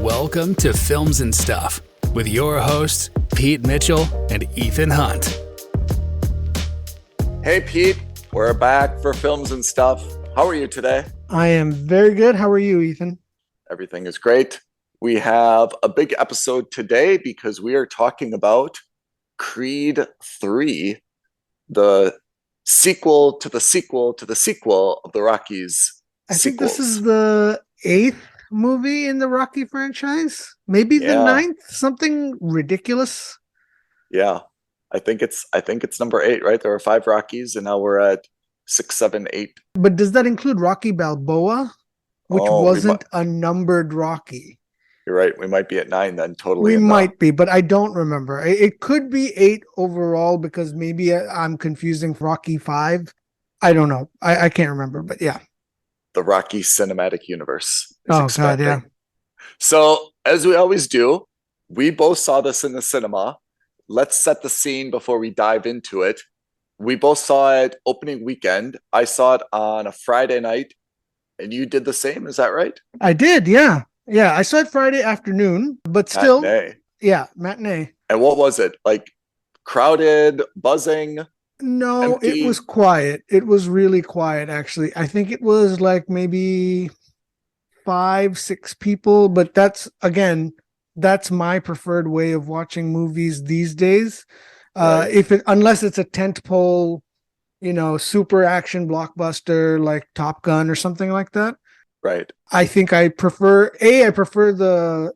Welcome to Films and Stuff with your hosts, Pete Mitchell and Ethan Hunt. Hey, Pete. We're back for Films and Stuff. How are you today? I am very good. How are you, Ethan? Everything is great. We have a big episode today because we are talking about Creed 3, the sequel to the sequel to the sequel of the Rockies I think sequels. this is the 8th movie in the Rocky franchise. Maybe the 9th, something ridiculous. Yeah. I think it's number 8, right? There were 5 Rockies and now we're at 6, 7, 8. But does that include Rocky Balboa, which wasn't a numbered Rocky? You're right. We might be at 9 then, totally. We might be, but I don't remember. It could be 8 overall because maybe I'm confusing Rocky 5. I don't know. I can't remember, but yeah. The Rocky Cinematic Universe is Oh, expecting. God, yeah. So, as we always do, we both saw this in the cinema. Let's set the scene before we dive into it. We both saw it opening weekend. I saw it on a Friday night, and you did the same. Is that right? I did, yeah. Yeah, I saw it Friday afternoon, but still. Matinee. Yeah, matinee. And what was it? Like crowded, buzzing? No, empty? It was quiet. It was really quiet, actually. I think it was like maybe 5, 6 people, but that's my preferred way of watching movies these days. Right. Unless it's a tentpole, super action blockbuster like Top Gun or something like that. Right. I think I prefer the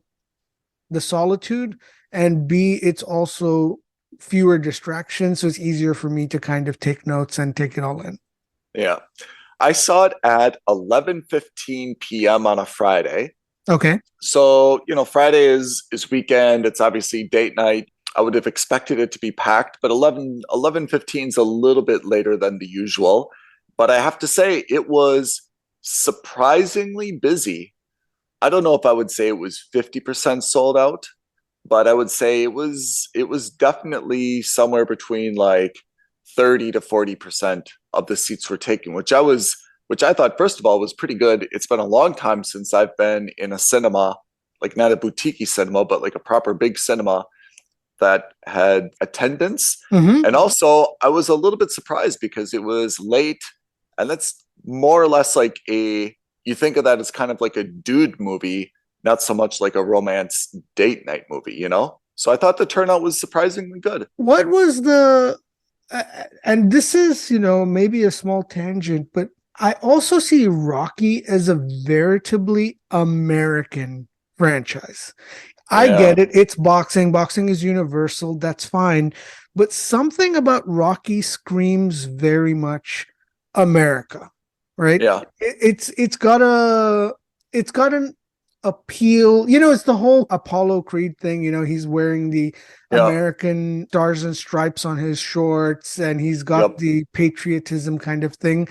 solitude, and B, it's also fewer distractions, so it's easier for me to kind of take notes and take it all in. Yeah. I saw it at 11:15 p.m. on a Friday. Okay. So, Friday is weekend. It's obviously date night. I would have expected it to be packed, but 11:15 is a little bit later than the usual. But I have to say, it was surprisingly busy. I don't know if I would say it was 50% sold out, but I would say it was definitely somewhere between like 30 to 40% of the seats were taken, which I thought, first of all, was pretty good. It's been a long time since I've been in a cinema, like not a boutique cinema, but like a proper big cinema that had attendance. Mm-hmm. And also, I was a little bit surprised because it was late, and that's more or less like you think of that as kind of like a dude movie, not so much like a romance date night movie, So I thought the turnout was surprisingly good. What was and this is, maybe a small tangent, but I also see Rocky as a veritably American franchise. I get it. It's boxing. Boxing is universal. That's fine. But something about Rocky screams very much America, right? Yeah. It's got an appeal. It's the whole Apollo Creed thing. He's wearing the American stars and stripes on his shorts, and he's got the patriotism kind of thing.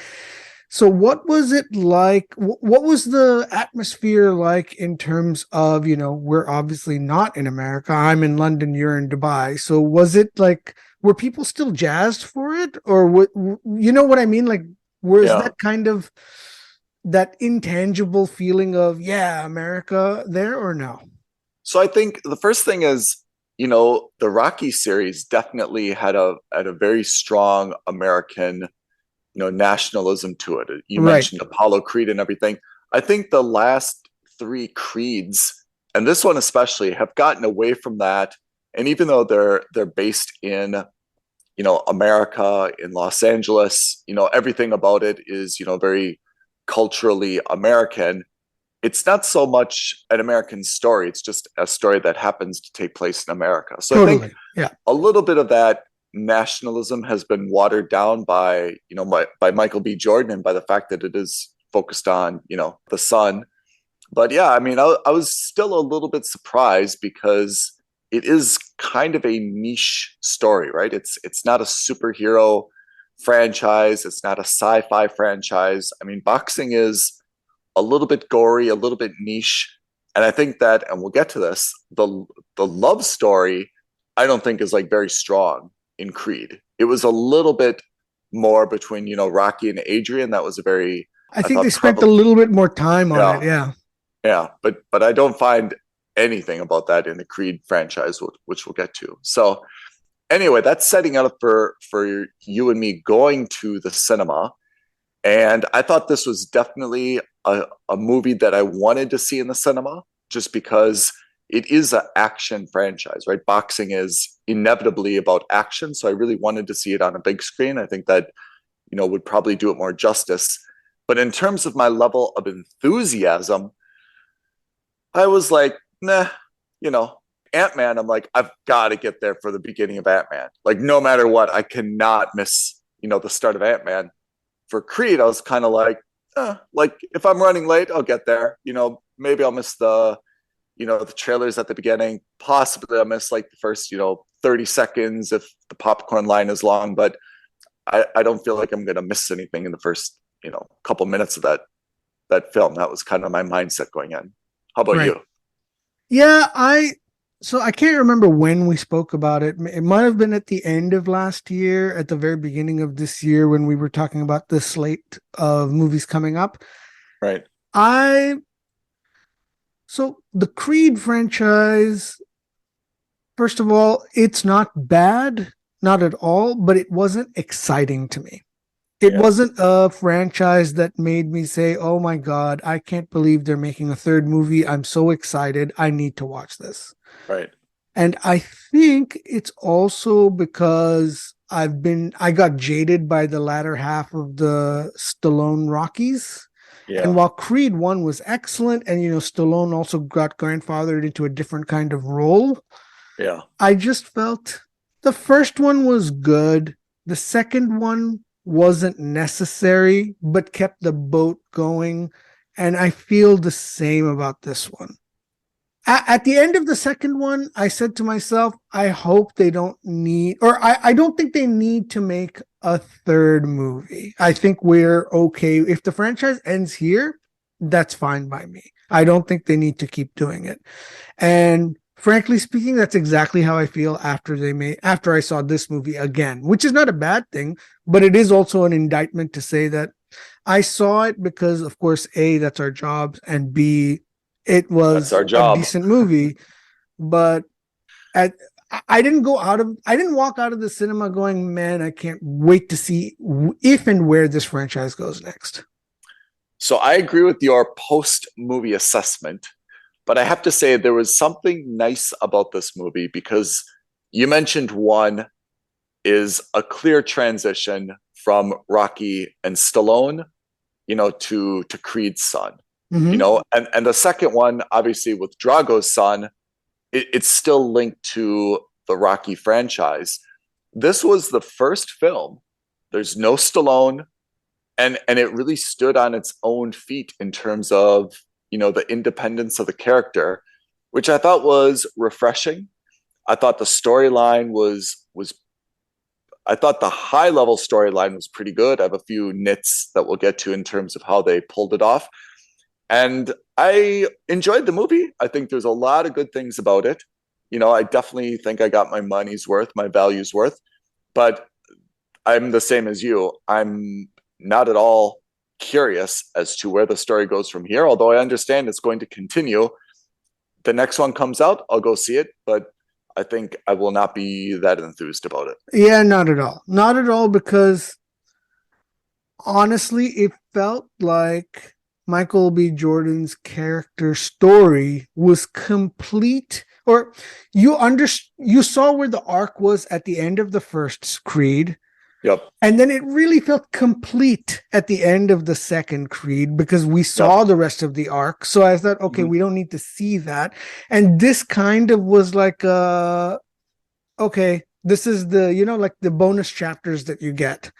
So what was it like? What was the atmosphere like in terms of, we're obviously not in America. I'm in London, you're in Dubai. So was it like, were people still jazzed for it? Or what, what I mean? Like, was that kind of that intangible feeling of, America there, or no? So I think the first thing is, the Rocky series definitely had a very strong American nationalism to it. You mentioned Apollo Creed and everything. I think the last 3 Creeds, and this one especially, have gotten away from that. And even though they're based in, America, in Los Angeles, everything about it is, very culturally American. It's not so much an American story. It's just a story that happens to take place in America. So totally. I think a little bit of that nationalism has been watered down by Michael B. Jordan and by the fact that it is focused on the sun. But I was still a little bit surprised because it is kind of a niche story, right? It's not a superhero franchise, it's not a sci-fi franchise. Boxing is a little bit gory, a little bit niche, and I think that, and we'll get to this, the love story I don't think is like very strong in Creed. It was a little bit more between, Rocky and Adrian. That was a very, I think they spent a little bit more time on it. Yeah. Yeah. But I don't find anything about that in the Creed franchise, which we'll get to. So anyway, that's setting up for you and me going to the cinema. And I thought this was definitely a movie that I wanted to see in the cinema, just because it is an action franchise, right? Boxing is inevitably about action. So I really wanted to see it on a big screen. I think that, would probably do it more justice. But in terms of my level of enthusiasm, I was like, nah, Ant-Man, I'm like, I've got to get there for the beginning of Ant-Man. Like, no matter what, I cannot miss, the start of Ant-Man. For Creed, I was kind of like, if I'm running late, I'll get there. Maybe I'll miss the trailers at the beginning. Possibly I'll miss like the first, 30 seconds if the popcorn line is long. But I don't feel like I'm going to miss anything in the first, couple minutes of that film. That was kind of my mindset going in. How about you? Yeah, so I can't remember when we spoke about it. It might have been at the end of last year, at the very beginning of this year, when we were talking about the slate of movies coming up. Right. So the Creed franchise, first of all, it's not bad, not at all, but it wasn't exciting to me. It wasn't a franchise that made me say, oh my God, I can't believe they're making a third movie. I'm so excited. I need to watch this. Right. And I think it's also because I got jaded by the latter half of the Stallone Rockies. Yeah. And while Creed 1 was excellent, and Stallone also got grandfathered into a different kind of role. Yeah. I just felt the first one was good. The second one wasn't necessary, but kept the boat going. And I feel the same about this one. At the end of the second one, I said to myself, I hope they don't need, or I don't think they need to make a third movie. I think we're okay. If the franchise ends here, that's fine by me. I don't think they need to keep doing it. And frankly speaking, that's exactly how I feel after I saw this movie again, which is not a bad thing, but it is also an indictment to say that I saw it because, of course, A, that's our job, and B, it was a decent movie. But I didn't walk out of the cinema going, man, I can't wait to see if and where this franchise goes next. So I agree with your post-movie assessment. But I have to say there was something nice about this movie, because you mentioned one is a clear transition from Rocky and Stallone, to Creed's son, and the second one, obviously with Drago's son, it's still linked to the Rocky franchise. This was the first film. There's no Stallone, and it really stood on its own feet in terms of the independence of the character, which I thought was refreshing. I thought the storyline I thought the high level storyline was pretty good. I have a few nits that we'll get to in terms of how they pulled it off. And I enjoyed the movie. I think there's a lot of good things about it. I definitely think I got my money's worth, my value's worth, but I'm the same as you. I'm not at all curious as to where the story goes from here, although I understand it's going to continue. The next one comes out, I'll go see it, but I think I will not be that enthused about it. Yeah, not at all, because honestly, it felt like Michael B. Jordan's character story was complete, or you saw where the arc was at the end of the first Creed. Yep. And then it really felt complete at the end of the second Creed, because we saw the rest of the arc. So I thought, okay, we don't need to see that. And this kind of was like, okay, this is the, like the bonus chapters that you get.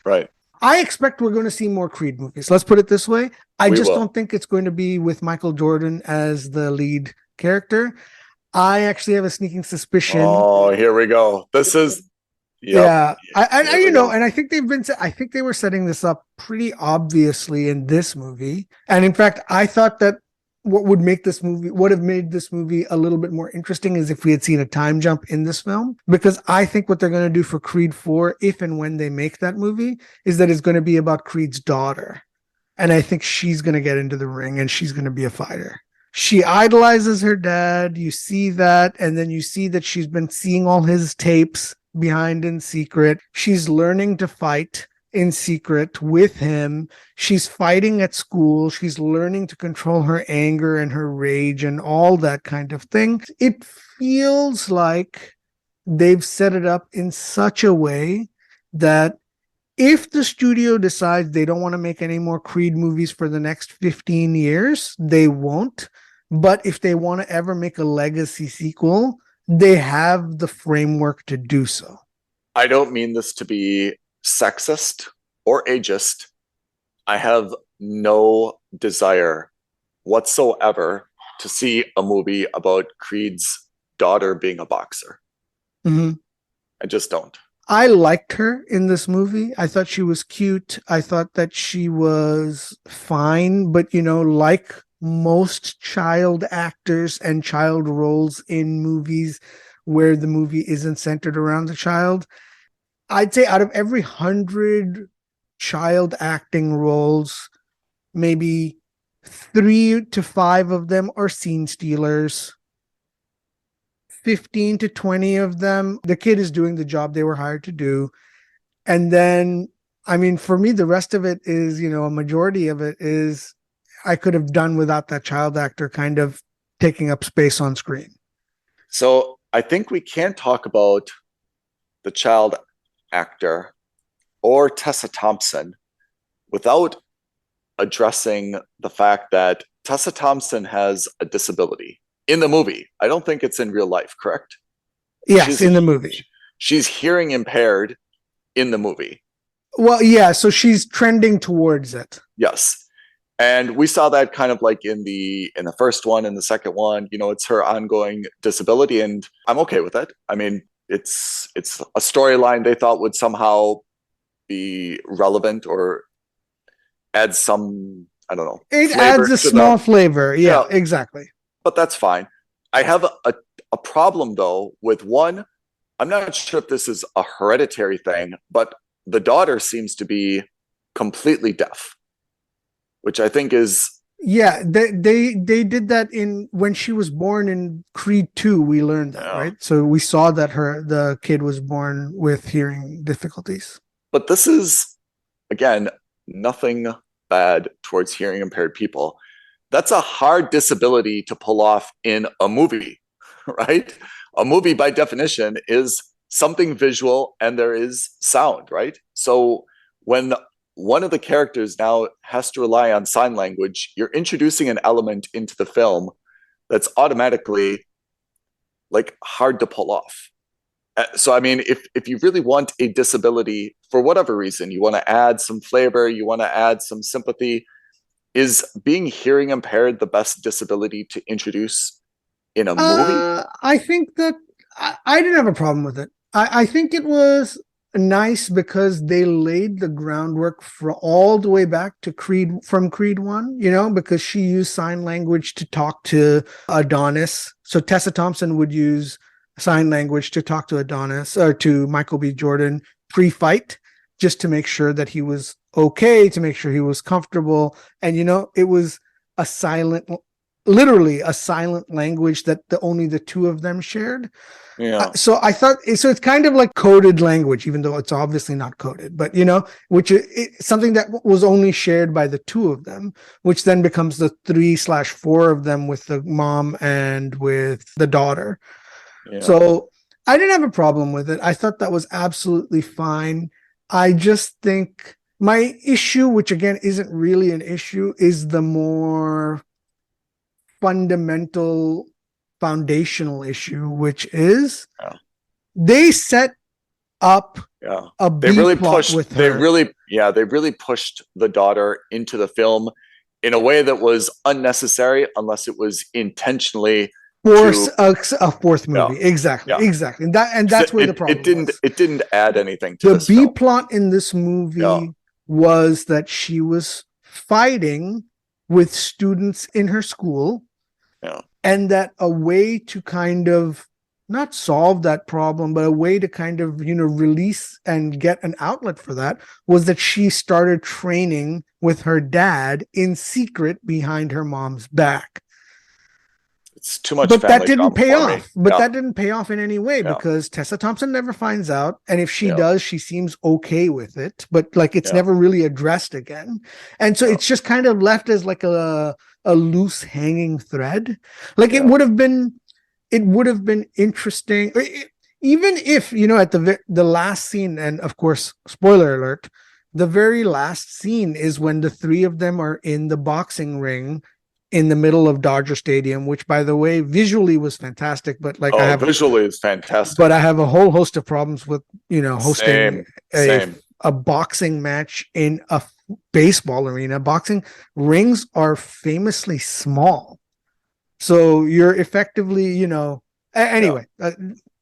Right. I expect we're going to see more Creed movies. Let's put it this way. I don't think it's going to be with Michael Jordan as the lead character. I actually have a sneaking suspicion. Oh, here we go. This is... Yep. Yeah, and I think they were setting this up pretty obviously in this movie. And in fact, I thought that what would have made this movie a little bit more interesting is if we had seen a time jump in this film, because I think what they're going to do for Creed 4, if and when they make that movie, is that it's going to be about Creed's daughter. And I think she's going to get into the ring and she's going to be a fighter. She idolizes her dad. You see that. And then you see that she's been seeing all his tapes behind in secret. She's learning to fight in secret with him. She's fighting at school. She's learning to control her anger and her rage and all that kind of thing. It feels like they've set it up in such a way that if the studio decides they don't want to make any more Creed movies for the next 15 years, they won't. But if they want to ever make a legacy sequel, they have the framework to do so. I don't mean this to be sexist or ageist. I have no desire whatsoever to see a movie about Creed's daughter being a boxer. Mm-hmm. I just don't. I liked her in this movie. I thought she was cute. I thought that she was fine, but like most child actors and child roles in movies where the movie isn't centered around the child, I'd say out of every 100 child acting roles, maybe 3 to 5 of them are scene stealers. 15 to 20 of them, the kid is doing the job they were hired to do. And then, for me, the rest of it is, a majority of it is I could have done without that child actor kind of taking up space on screen. So I think we can't talk about the child actor or Tessa Thompson without addressing the fact that Tessa Thompson has a disability in the movie. I don't think it's in real life, correct? Yes, in the movie. She's hearing impaired in the movie. Well, yeah, so she's trending towards it. Yes. And we saw that kind of like in the first one and the second one, it's her ongoing disability, and I'm okay with it. It's a storyline they thought would somehow be relevant or add some, I don't know. It adds a small flavor. Yeah, exactly. But that's fine. I have a problem though with one. I'm not sure if this is a hereditary thing, but the daughter seems to be completely deaf, which I think is... Yeah, they did that when she was born in Creed 2. We learned that, right? So we saw that the kid was born with hearing difficulties. But this is, again, nothing bad towards hearing impaired people. That's a hard disability to pull off in a movie, right? A movie, by definition, is something visual and there is sound, right? So when one of the characters now has to rely on sign language, you're introducing an element into the film that's automatically like hard to pull off. So, if you really want a disability for whatever reason, you want to add some flavor, you want to add some sympathy, is being hearing impaired the best disability to introduce in a movie? I think that I didn't have a problem with it. I think it was nice because they laid the groundwork for all the way back to from Creed 1, because she used sign language to talk to Adonis. So Tessa Thompson would use sign language to talk to Adonis or to Michael B. Jordan pre-fight, just to make sure that he was okay, to make sure he was comfortable. And, it was literally a silent language that only the two of them shared. Yeah. So I thought, it's kind of like coded language, even though it's obviously not coded, but which is something that was only shared by the two of them, which then becomes the 3/4 of them with the mom and with the daughter. Yeah. So I didn't have a problem with it. I thought that was absolutely fine. I just think my issue, which again isn't really an issue, is the more fundamental, foundational issue, which is they set up a B plot with her. They really pushed the daughter into the film in a way that was unnecessary, unless it was intentionally force a fourth movie. Exactly. And that's where the problem was. It didn't add anything to the B plot in this movie was that she was fighting with students in her school, and that a way to kind of not solve that problem, but a way to kind of release and get an outlet for that was that she started training with her dad in secret behind her mom's back. It's too much but that family didn't drama pay for me. off. But Yeah. that didn't pay off in any way Yeah. because Tessa Thompson never finds out. And if she Yeah. does, she seems okay with it. But like it's Yeah. never really addressed again. And so Yeah. it's just kind of left as like a loose hanging thread. Like Yeah. it would have been interesting. Even if, you know, at the last scene, and of course, spoiler alert, the very last scene is when the three of them are in the boxing ring in the middle of Dodger Stadium, which, by the way, visually was fantastic. But like visually is fantastic. But I have a whole host of problems with, you know, hosting Same. a boxing match in a baseball arena. Boxing rings are famously small, so you're effectively, you know. Anyway,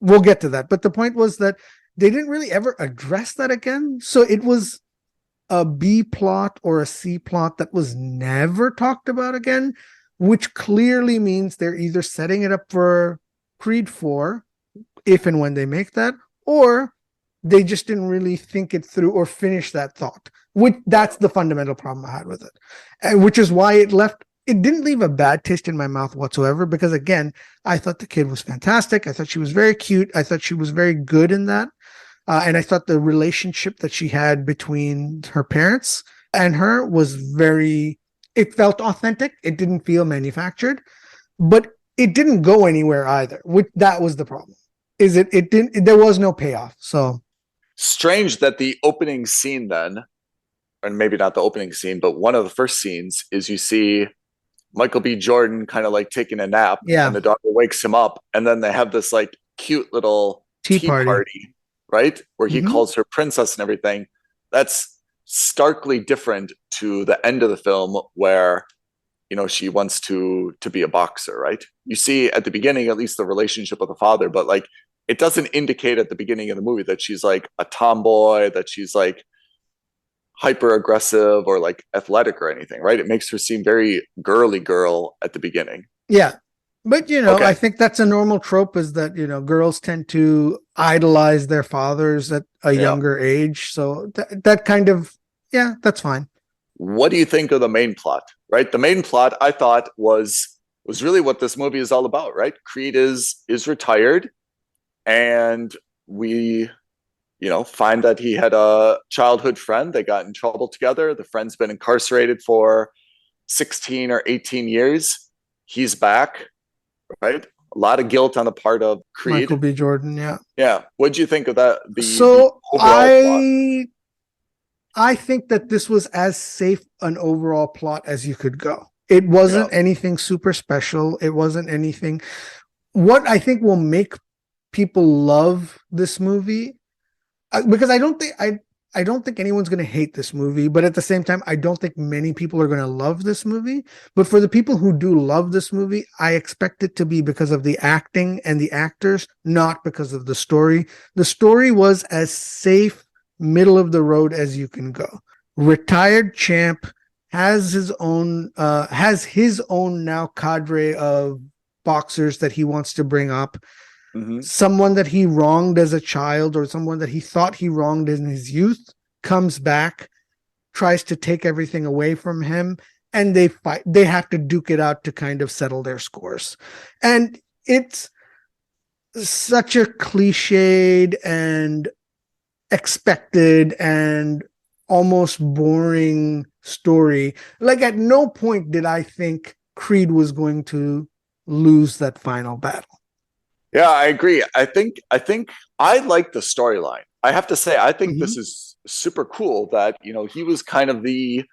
we'll get to that. But the point was that they didn't really ever address that again. So it was a B plot or a C plot that was never talked about again, which clearly means they're either setting it up for Creed 4, if and when they make that, or they just didn't really think it through or finish that thought. That's the fundamental problem I had with it. And which is why it didn't leave a bad taste in my mouth whatsoever, because again, I thought the kid was fantastic. I thought she was very cute. I thought she was very good in that. And I thought the relationship that she had between her parents and her was it felt authentic. It didn't feel manufactured, but it didn't go anywhere either. That was the problem. There was no payoff. So strange that the opening scene then, and maybe not the opening scene, but one of the first scenes is you see Michael B. Jordan kind of like taking a nap, and the daughter wakes him up, and then they have this like cute little tea party, right? Where he calls her princess and everything. That's starkly different to the end of the film where, you know, she wants to be a boxer, right? You see at the beginning, at least the relationship with the father, but like it doesn't indicate at the beginning of the movie that she's like a tomboy, that she's like hyper aggressive or like athletic or anything, right? It makes her seem very girly girl at the beginning. Yeah. But, you know, I think that's a normal trope, is that, you know, girls tend to idolize their fathers at a younger age. So that kind of, that's fine. What do you think of the main plot, right? The main plot I thought was really what this movie is all about, right? Creed is retired, and we, you know, find that he had a childhood friend. They got in trouble together. The friend's been incarcerated for 16 or 18 years. He's back. Right, a lot of guilt on the part of Creed. Michael B. Jordan, yeah. What'd you think of that? I think that this was as safe an overall plot as you could go. It wasn't anything super special. It wasn't anything. What I think will make people love this movie, because I don't think anyone's going to hate this movie, but at the same time, I don't think many people are going to love this movie. But for the people who do love this movie, I expect it to be because of the acting and the actors, not because of the story. The story was as safe, middle of the road as you can go. Retired champ has his own now cadre of boxers that he wants to bring up. Someone that he wronged as a child, or someone that he thought he wronged in his youth, comes back, tries to take everything away from him, and they fight. They have to duke it out to kind of settle their scores. And it's such a cliched and expected and almost boring story. Like, at no point did I think Creed was going to lose that final battle. Yeah, I agree. I think I like the storyline. I have to say, I think this is super cool that, you know, he was kind of the,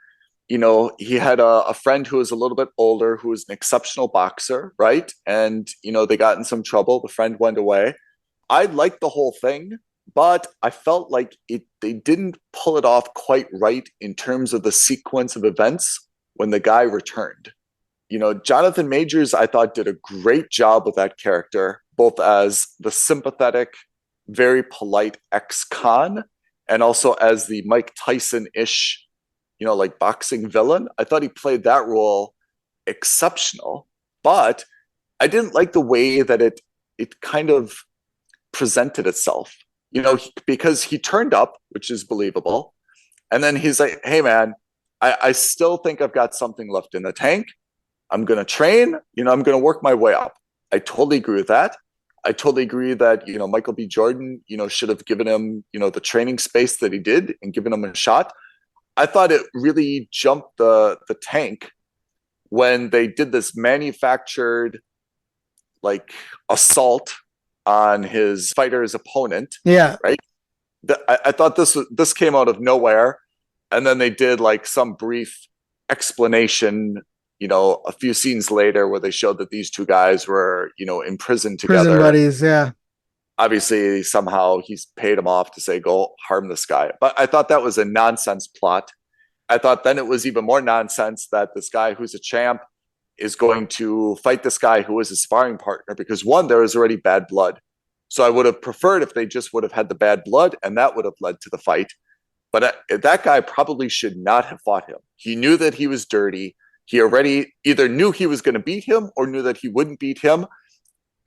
you know, he had a friend who was a little bit older, who was an exceptional boxer, right? And, you know, they got in some trouble. The friend went away. I liked the whole thing, but I felt like they didn't pull it off quite right in terms of the sequence of events when the guy returned. You know, Jonathan Majors, I thought, did a great job with that character, both as the sympathetic, very polite ex-con, and also as the Mike Tyson-ish, you know, like boxing villain. I thought he played that role exceptional, but I didn't like the way that it kind of presented itself, you know, because he turned up, which is believable. And then he's like, hey man, I still think I've got something left in the tank. I'm going to train, I'm going to work my way up. I totally agree with that. I totally agree that, Michael B. Jordan, should have given him, the training space that he did and given him a shot. I thought it really jumped the tank when they did this manufactured like assault on his fighter's opponent. Yeah. Right. I thought this came out of nowhere. And then they did like some brief explanation, a few scenes later where they showed that these two guys were, in prison together. Prison buddies, yeah. Obviously, somehow he's paid him off to say, go harm this guy. But I thought that was a nonsense plot. I thought then it was even more nonsense that this guy who's a champ is going to fight this guy who was his sparring partner because, one, there was already bad blood. So I would have preferred if they just would have had the bad blood and that would have led to the fight. But that guy probably should not have fought him. He knew that he was dirty. He already either knew he was going to beat him or knew that he wouldn't beat him.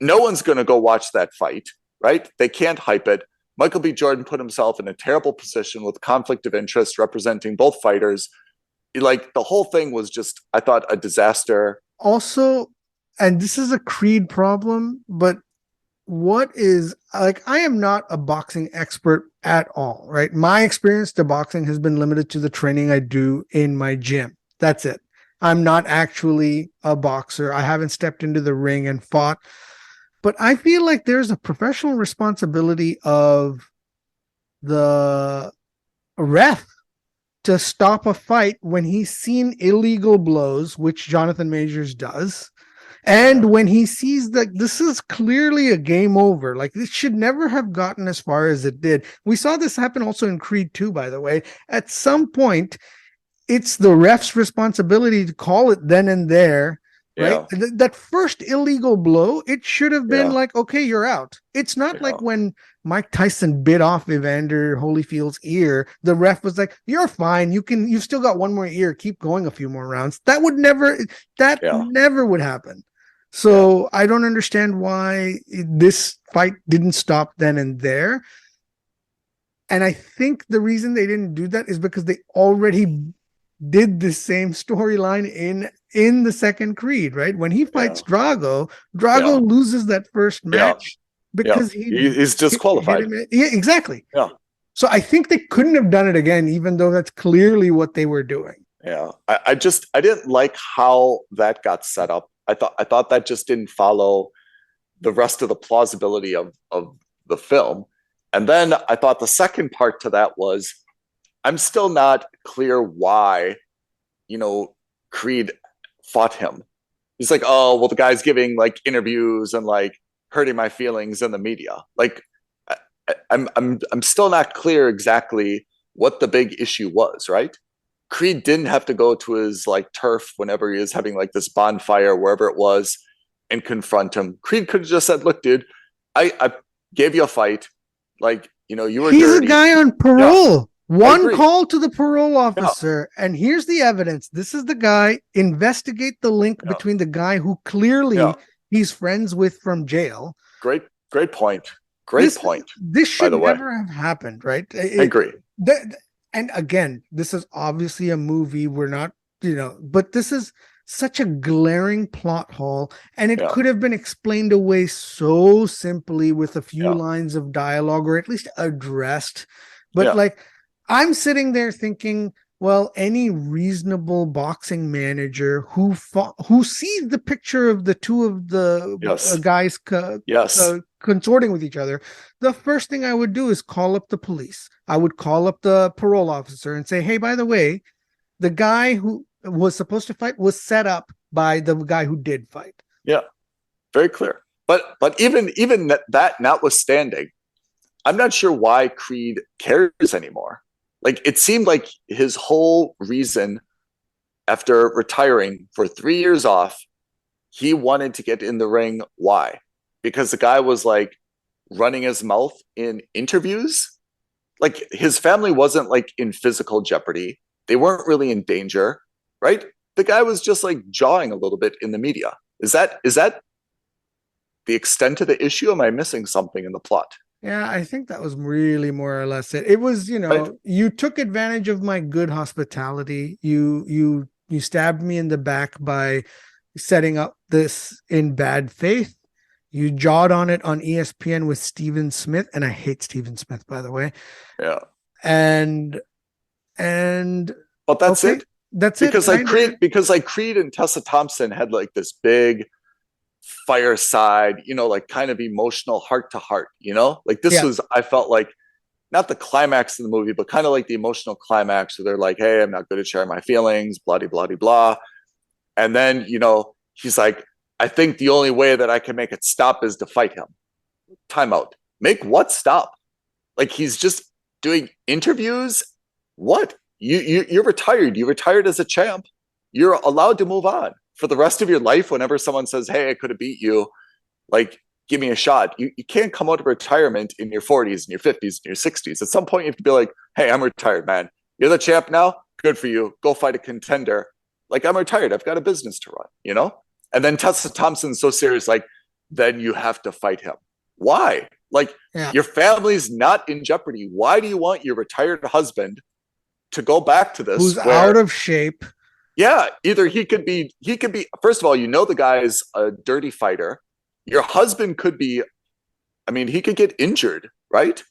No one's going to go watch that fight, right? They can't hype it. Michael B. Jordan put himself in a terrible position with conflict of interest representing both fighters. Like the whole thing was just, I thought, a disaster. Also, and this is a Creed problem, but what is like, I am not a boxing expert at all, right? My experience to boxing has been limited to the training I do in my gym. That's it. I'm not actually a boxer. I haven't stepped into the ring and fought, but I feel like there's a professional responsibility of the ref to stop a fight when he's seen illegal blows, which Jonathan Majors does. And when he sees that this is clearly a game over, like this should never have gotten as far as it did. We saw this happen also in Creed 2, by the way. At some point, it's the ref's responsibility to call it then and there, right? Yeah. That first illegal blow, it should have been like, okay, you're out. It's not like when Mike Tyson bit off Evander Holyfield's ear, the ref was like, you're fine. You've still got one more ear. Keep going a few more rounds. That never would happen. So I don't understand why this fight didn't stop then and there. And I think the reason they didn't do that is because they already did the same storyline in the second Creed, right? When he fights Drago loses that first match because he's disqualified. Yeah, exactly. Yeah. So I think they couldn't have done it again, even though that's clearly what they were doing. Yeah. I didn't like how that got set up. I thought that just didn't follow the rest of the plausibility of the film. And then I thought the second part to that was, I'm still not clear why, Creed fought him. He's like, oh, well, the guy's giving like interviews and like hurting my feelings in the media. Like, I'm still not clear exactly what the big issue was, right? Creed didn't have to go to his like turf whenever he was having like this bonfire, wherever it was, and confront him. Creed could have just said, look, dude, I gave you a fight. Like, you were He's dirty. A guy on parole. One call to the parole officer, and here's the evidence. This is the guy. Investigate the link between the guy who clearly he's friends with from jail. Great point. Great point. This should never have happened, right? I agree. And again, this is obviously a movie. We're not, but this is such a glaring plot hole, and it could have been explained away so simply with a few lines of dialogue, or at least addressed. But like, I'm sitting there thinking, well, any reasonable boxing manager who sees the picture of the two of the guys consorting with each other, the first thing I would do is call up the police. I would call up the parole officer and say, hey, by the way, the guy who was supposed to fight was set up by the guy who did fight. Yeah, very clear. But even that notwithstanding, I'm not sure why Creed cares anymore. Like, it seemed like his whole reason after retiring for 3 years off, he wanted to get in the ring. Why? Because the guy was like running his mouth in interviews. Like, his family wasn't like in physical jeopardy. They weren't really in danger, right? The guy was just like jawing a little bit in the media. Is that the extent of the issue? Am I missing something in the plot? Yeah, I think that was really more or less it. It was, you took advantage of my good hospitality. You stabbed me in the back by setting up this in bad faith. You jawed on it on ESPN with Steven Smith, and I hate Steven Smith, by the way. Yeah. And but that's okay, it. That's because it. Because like Creed and Tessa Thompson had like this big fireside, like kind of emotional heart to heart, like this was, I felt like not the climax of the movie, but kind of like the emotional climax where they're like, hey, I'm not good at sharing my feelings, blah, blah, blah, blah. And then, he's like, I think the only way that I can make it stop is to fight him. Time out. Make what stop? Like he's just doing interviews. What? You're retired. You retired as a champ. You're allowed to move on for the rest of your life. Whenever someone says, hey, I could have beat you, like, give me a shot. You can't come out of retirement in your 40s and your 50s and your 60s. At some point, you have to be like, hey, I'm retired, man. You're the champ now. Good for you. Go fight a contender. Like, I'm retired. I've got a business to run, And then Tessa Thompson's so serious, like, then you have to fight him. Why? Like, your family's not in jeopardy. Why do you want your retired husband to go back to this? Who's out of shape? Yeah, either he could be, first of all, the guy is a dirty fighter. Your husband could be, he could get injured, right?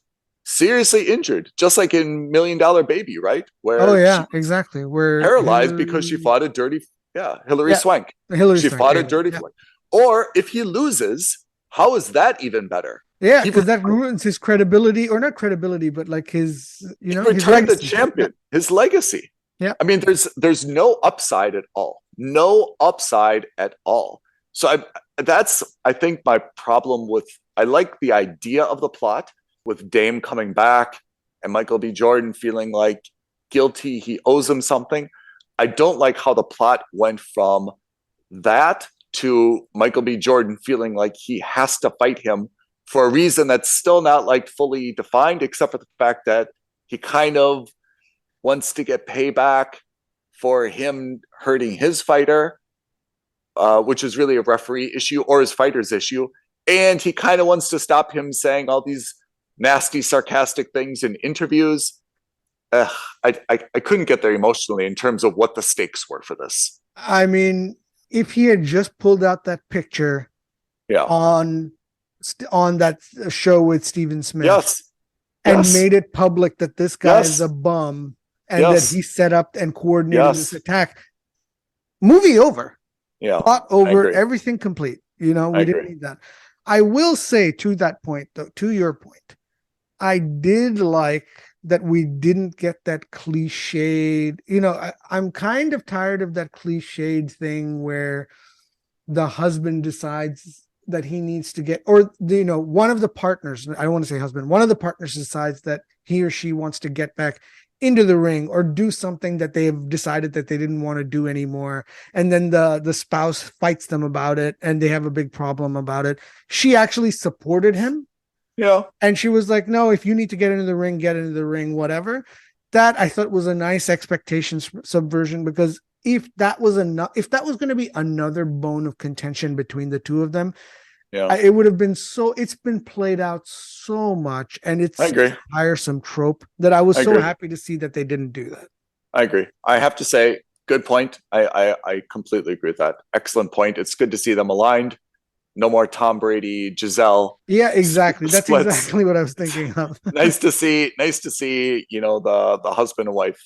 Seriously injured, just like in $1 Million Baby, right? Where exactly. Where paralyzed because she fought a dirty, Hilary Swank. She fought a dirty fight. Or if he loses, how is that even better? Yeah, because that ruins his credibility, or not credibility, but like his, his legacy. The champion, his legacy. Yeah. There's no upside at all. No upside at all. So that's, I think, my problem with, I like the idea of the plot with Dame coming back and Michael B. Jordan feeling like guilty, he owes him something. I don't like how the plot went from that to Michael B. Jordan feeling like he has to fight him for a reason that's still not like fully defined, except for the fact that he kind of wants to get payback for him hurting his fighter, which is really a referee issue or his fighter's issue. And he kind of wants to stop him saying all these nasty, sarcastic things in interviews. I couldn't get there emotionally in terms of what the stakes were for this. If he had just pulled out that picture on that show with Steven Smith and made it public that this guy is a bum and that he set up and coordinated this attack, movie over. Plot over, everything complete. We didn't need that. I will say to that point, though, to your point, I did like that we didn't get that cliched, I'm kind of tired of that cliched thing where the husband decides that he needs to get, or, one of the partners, I don't want to say husband, one of the partners decides that he or she wants to get back into the ring or do something that they have decided that they didn't want to do anymore. And then the spouse fights them about it and they have a big problem about it. She actually supported him. Yeah. And she was like, no, if you need to get into the ring, get into the ring, whatever. That I thought was a nice expectations subversion, because if that was going to be another bone of contention between the two of them, it would have been it's been played out so much, and it's a tiresome trope that I was happy to see that they didn't do that. I agree. I have to say, good point. I completely agree with that. Excellent point. It's good to see them aligned. No more Tom Brady, Giselle. Yeah, exactly. That's exactly what I was thinking of. Nice to see, the husband and wife,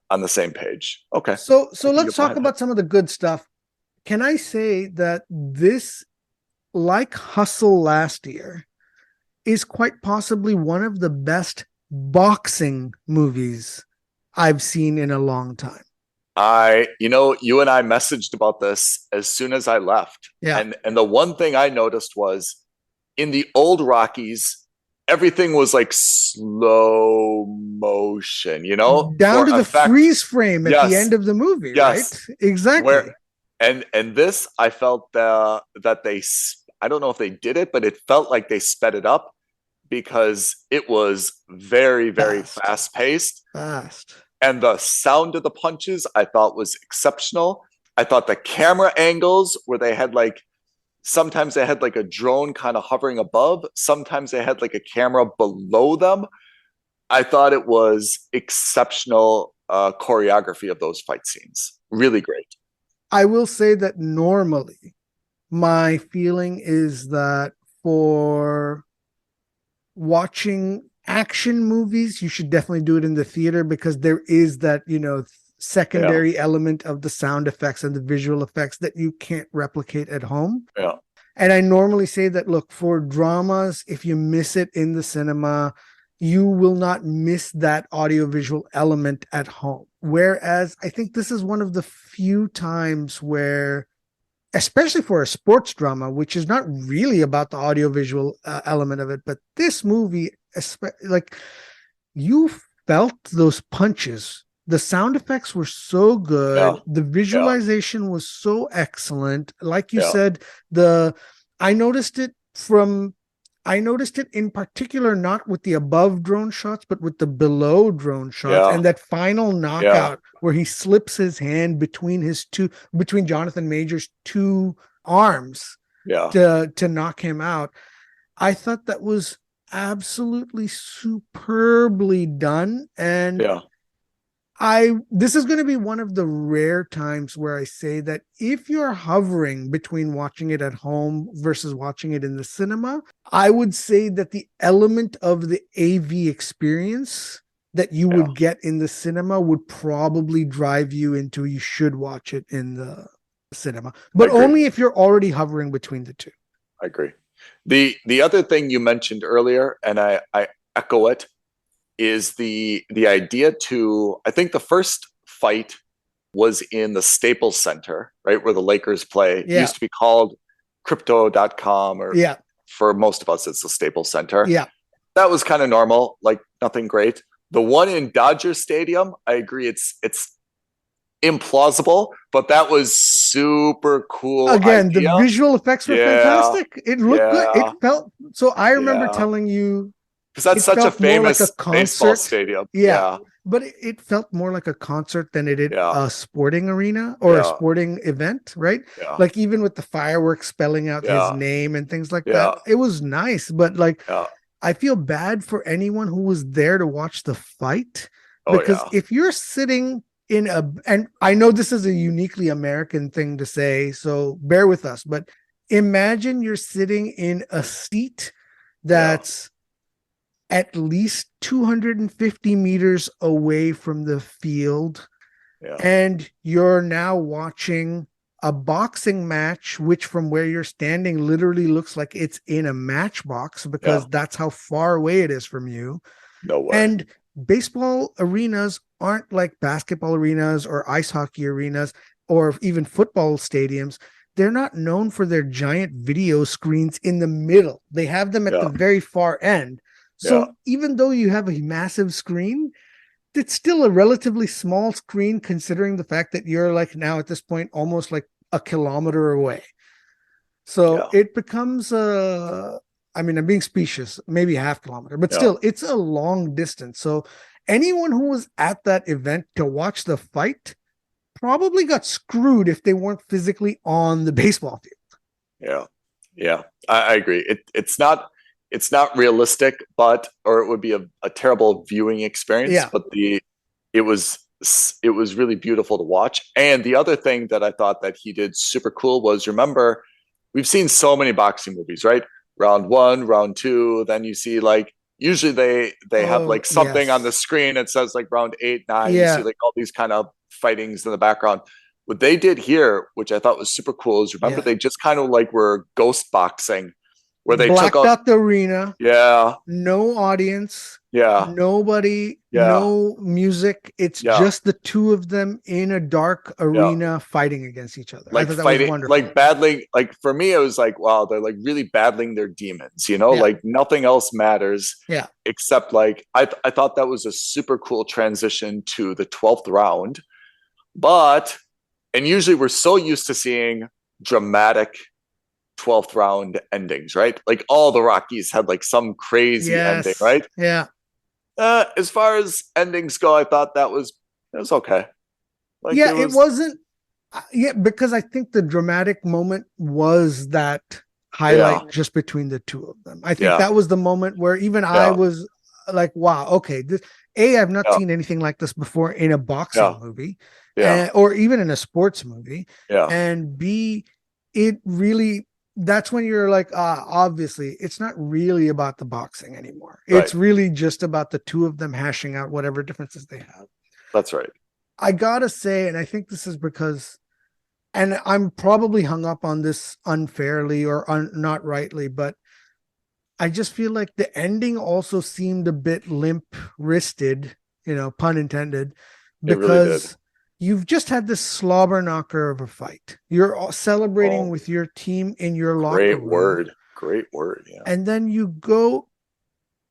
on the same page. Okay. So let's talk about some of the good stuff. Can I say that this, like Hustle last year, is quite possibly one of the best boxing movies I've seen in a long time. You and I messaged about this as soon as I left. Yeah. And the one thing I noticed was in the old Rockies, everything was like slow motion, down to the freeze frame at the end of the movie, right? Exactly. And this, I felt that they, I don't know if they did it, but it felt like they sped it up because it was very, very fast paced. And the sound of the punches, I thought, was exceptional. I thought the camera angles where they had sometimes they had like a drone kind of hovering above. Sometimes they had like a camera below them. I thought it was exceptional choreography of those fight scenes. Really great. I will say that normally my feeling is that for watching action movies, you should definitely do it in the theater because there is that, secondary element of the sound effects and the visual effects that you can't replicate at home. Yeah. And I normally say that, look, for dramas, if you miss it in the cinema, you will not miss that audiovisual element at home. Whereas I think this is one of the few times where, especially for a sports drama, which is not really about the audiovisual element of it, but this movie, like, you felt those punches. The sound effects were so good. Yeah. The visualization was so excellent. Like you Yeah. said, I noticed it in particular, not with the above drone shots, but with the below drone shots. Yeah. And that final knockout where he slips his hand between Jonathan Major's two arms to knock him out. I thought that was absolutely superbly done. And this is going to be one of the rare times where I say that if you're hovering between watching it at home versus watching it in the cinema, I would say that the element of the AV experience that you would get in the cinema would probably drive you into you should watch it in the cinema, but only if you're already hovering between the two. I agree. The other thing you mentioned earlier, and I echo it, is the idea to, I think the first fight was in the Staples Center, right, where the Lakers play. It used to be called crypto.com, or for most of us, it's the Staples Center. Yeah. That was kind of normal, like nothing great. The one in Dodger Stadium, I agree, it's implausible, but that was super cool. Again, idea. The visual effects were fantastic. It looked good. It felt, so I remember telling you, because that's such a famous baseball stadium. Yeah. But it felt more like a concert than it did a sporting arena or a sporting event, right? Yeah. Like even with the fireworks spelling out his name and things like that. It was nice, but like I feel bad for anyone who was there to watch the fight. Because if you're sitting in and I know this is a uniquely American thing to say, so bear with us, but imagine you're sitting in a seat that's at least 250 meters away from the field. And you're now watching a boxing match, which from where you're standing literally looks like it's in a matchbox because that's how far away it is from you. No way. And baseball arenas aren't like basketball arenas or ice hockey arenas or even football stadiums. They're not known for their giant video screens in the middle. They have them at the very far end. So even though you have a massive screen, it's still a relatively small screen considering the fact that you're like now at this point almost like a kilometer away. So it becomes I'm being specious, maybe half kilometer, but still it's a long distance. So anyone who was at that event to watch the fight probably got screwed if they weren't physically on the baseball field. Yeah. I agree. It's not realistic, or it would be a terrible viewing experience. But it was really beautiful to watch. And the other thing that I thought that he did super cool was, remember, we've seen so many boxing movies, right? Round 1, round 2, then you see like usually they have like something on the screen that says like round 8, 9. You see like all these kind of fightings in the background. What they did here, which I thought was super cool, is remember they just kind of like were ghost boxing. Where they blacked out the arena. No audience. Nobody. No music. It's just the two of them in a dark arena fighting against each other. Like I thought fighting, that was wonderful. like battling. Like for me, it was like, wow, they're like really battling their demons. Like nothing else matters. Except like I thought that was a super cool transition to the 12th round. And usually we're so used to seeing dramatic 12th round endings, right? Like all the Rockies had like some crazy ending, right? As far as endings go, I thought it was okay. Like it wasn't. Because I think the dramatic moment was that highlight just between the two of them. I think that was the moment where even I was like, wow, okay, I've not seen anything like this before in a boxing movie. Yeah. or even in a sports movie. Yeah. And B, it really, that's when you're like, obviously, it's not really about the boxing anymore. It's Right. really just about the two of them hashing out whatever differences they have. That's right. I gotta say, and I think this is because, and I'm probably hung up on this unfairly or not rightly, but I just feel like the ending also seemed a bit limp wristed, pun intended, It really did. because you've just had this slobber knocker of a fight. You're all celebrating Oh, with your team in your locker great room. word. Great word. Yeah. And then you go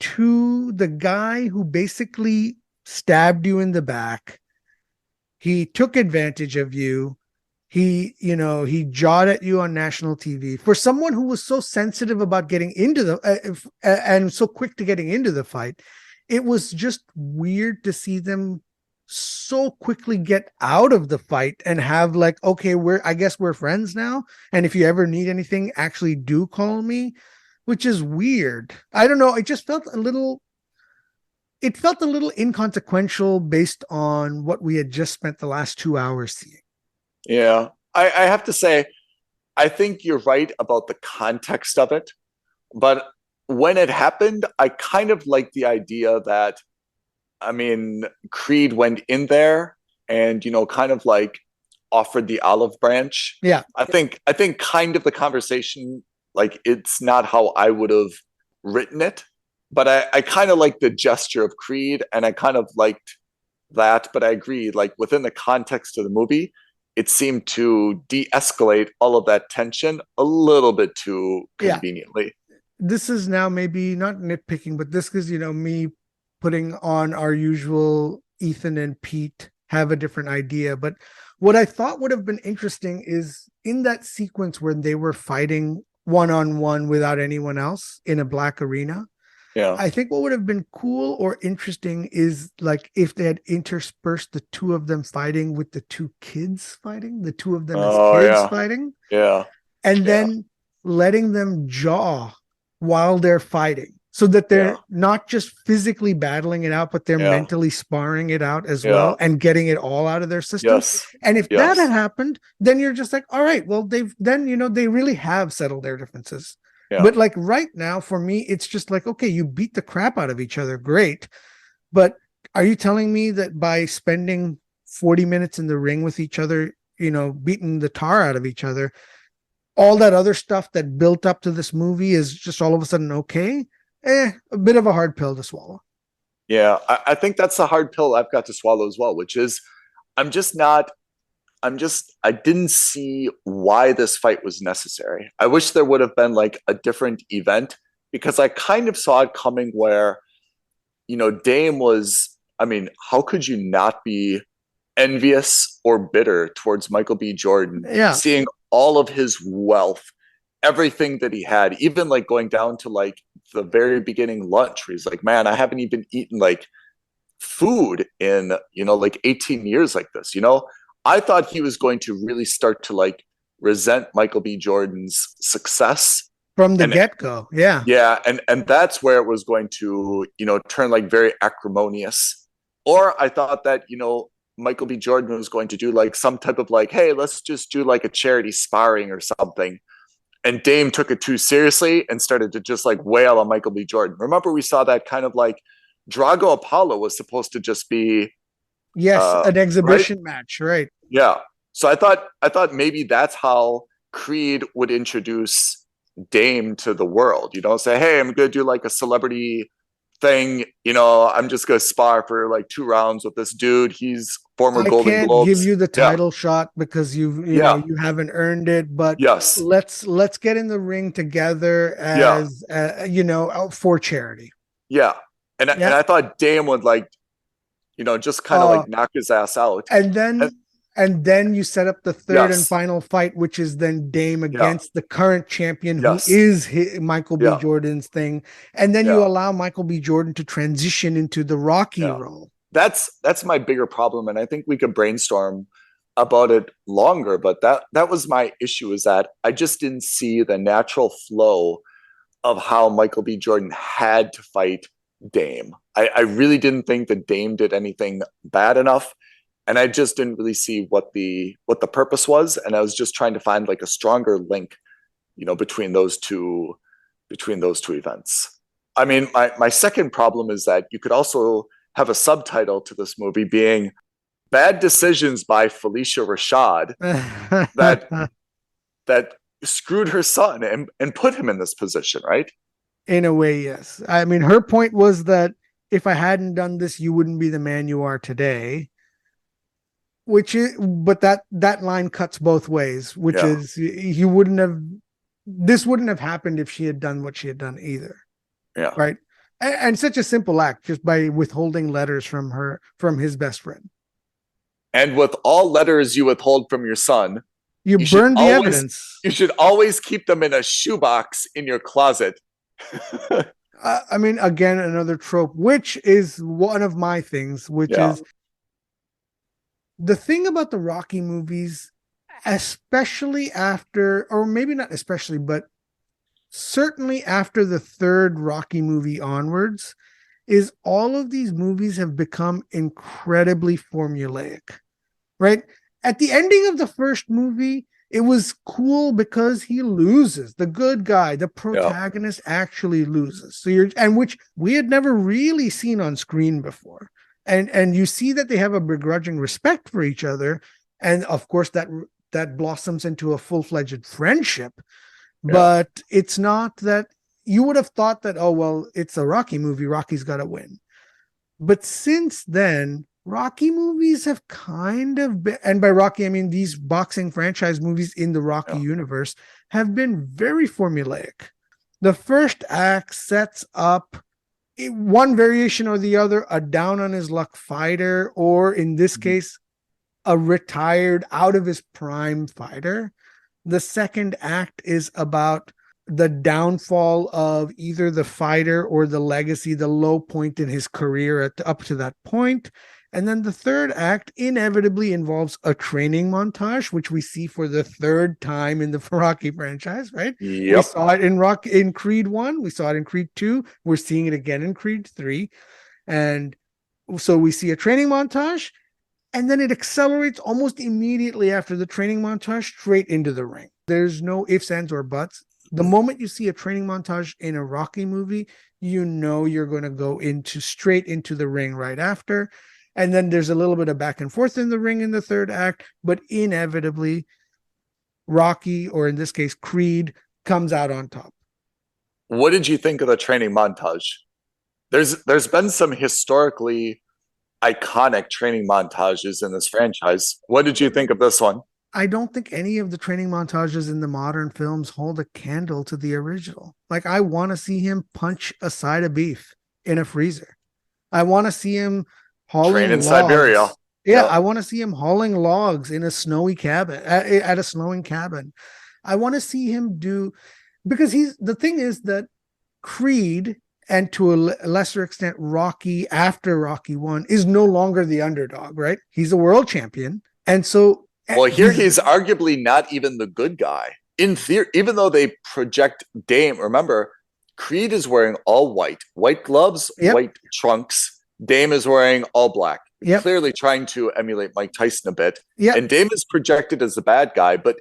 to the guy who basically stabbed you in the back. He took advantage of you. He jawed at you on national TV. For someone who was so sensitive about getting into and so quick to getting into the fight, it was just weird to see them so quickly get out of the fight and have like, okay, I guess we're friends now. And if you ever need anything, actually do call me, which is weird. I don't know. It just felt a little inconsequential based on what we had just spent the last 2 hours seeing. Yeah. I have to say, I think you're right about the context of it. But when it happened, I kind of liked the idea that, I mean, Creed went in there and, kind of like offered the olive branch. Yeah. I think kind of the conversation, like, it's not how I would have written it, but I kind of like the gesture of Creed, and I kind of liked that. But I agree, like, within the context of the movie, it seemed to de-escalate all of that tension a little bit too conveniently. Yeah. This is now maybe not nitpicking, but this is, me putting on our usual Ethan and Pete have a different idea. But what I thought would have been interesting is in that sequence where they were fighting one-on-one without anyone else in a black arena. Yeah. I think what would have been cool or interesting is like if they had interspersed the two of them fighting with the two kids fighting, the two of them as kids fighting. Yeah. And then letting them jaw while they're fighting so that they're not just physically battling it out, but they're mentally sparring it out as well and getting it all out of their system. Yes. And if that had happened, then you're just like, all right, well, they really have settled their differences. Yeah. But like right now, for me, it's just like, okay, you beat the crap out of each other. Great. But are you telling me that by spending 40 minutes in the ring with each other, beating the tar out of each other, all that other stuff that built up to this movie is just all of a sudden okay? A bit of a hard pill to swallow. Yeah, I think that's the hard pill I've got to swallow as well, which is I didn't see why this fight was necessary. I wish there would have been like a different event, because I kind of saw it coming where, Dame was, I mean, how could you not be envious or bitter towards Michael B. Jordan, seeing all of his wealth, everything that he had, even like going down to like the very beginning lunch where he's like, man, I haven't even eaten like food in, like 18 years like this, I thought he was going to really start to like resent Michael B. Jordan's success from the get-go. Yeah. Yeah. And that's where it was going to, turn like very acrimonious. Or I thought that, Michael B. Jordan was going to do like some type of like, hey, let's just do like a charity sparring or something. And Dame took it too seriously and started to just like wail on Michael B. Jordan. Remember, we saw that kind of like Drago Apollo was supposed to just be an exhibition match, right? Yeah. So I thought maybe that's how Creed would introduce Dame to the world. Say, hey, I'm gonna do like a celebrity thing. I'm just gonna spar for like 2 rounds with this dude. He's former Golden Globes. Give you the title shot because you haven't earned it. But let's get in the ring together as for charity. Yeah. And I thought Dame would like, just kind of like knock his ass out. And then you set up the third and final fight, which is then Dame against the current champion, who is Michael B. Jordan's thing. And then you allow Michael B. Jordan to transition into the Rocky role. That's my bigger problem. And I think we could brainstorm about it longer. But that was my issue, is that I just didn't see the natural flow of how Michael B. Jordan had to fight Dame. I really didn't think that Dame did anything bad enough. and I just didn't really see what the purpose was, and I was just trying to find like a stronger link, between those two events. I mean, my second problem is that you could also have a subtitle to this movie being "Bad Decisions by Felicia Rashad" that screwed her son and put him in this position, right? In a way, yes. I mean, her point was that if I hadn't done this, you wouldn't be the man you are today. But that line cuts both ways, which is this wouldn't have happened if she had done what she had done either. Yeah. Right. And such a simple act, just by withholding letters from his best friend. And with all letters you withhold from your son, you burn the evidence. You should always keep them in a shoebox in your closet. I mean, again, another trope, which is one of my things, which is the thing about the Rocky movies, especially after, or maybe not especially, but certainly after the third Rocky movie onwards, is all of these movies have become incredibly formulaic, right? At the ending of the first movie, it was cool because he loses. The good guy, the protagonist actually loses. So which we had never really seen on screen before. And you see that they have a begrudging respect for each other. And of course that blossoms into a full-fledged friendship. Yeah. But it's not that you would have thought that, oh, well, it's a Rocky movie. Rocky's got to win. But since then, Rocky movies have kind of been, and by Rocky, I mean these boxing franchise movies in the Rocky universe, have been very formulaic. The first act sets up one variation or the other, a down on his luck fighter, or in this case, a retired, out of his prime fighter. The second act is about the downfall of either the fighter or the legacy, the low point in his career up to that point. And then the third act inevitably involves a training montage, which we see for the third time in the Rocky franchise, right? Yep. We saw it in Creed 1. We saw it in Creed 2. We're seeing it again in Creed 3. And so we see a training montage, and then it accelerates almost immediately after the training montage straight into the ring. There's no ifs, ands, or buts. The moment you see a training montage in a Rocky movie, you know you're going to go straight into the ring right after. And then there's a little bit of back and forth in the ring in the third act, but inevitably Rocky, or in this case Creed, comes out on top. What did you think of the training montage? There's been some historically iconic training montages in this franchise. What did you think of this one? I don't think any of the training montages in the modern films hold a candle to the original. Like, I want to see him punch a side of beef in a freezer. I want to see him hauling logs. Siberia. Yeah, I want to see him hauling logs in a snowy cabin, at a snowing cabin. I want to see him because the thing is that Creed, and to a lesser extent Rocky after Rocky 1, is no longer the underdog, right? He's a world champion. And so well, here he's arguably not even the good guy. In theory, even though they project Dame, remember, Creed is wearing all white gloves, white trunks. Dame is wearing all black, clearly trying to emulate Mike Tyson a bit. Yep. And Dame is projected as the bad guy, but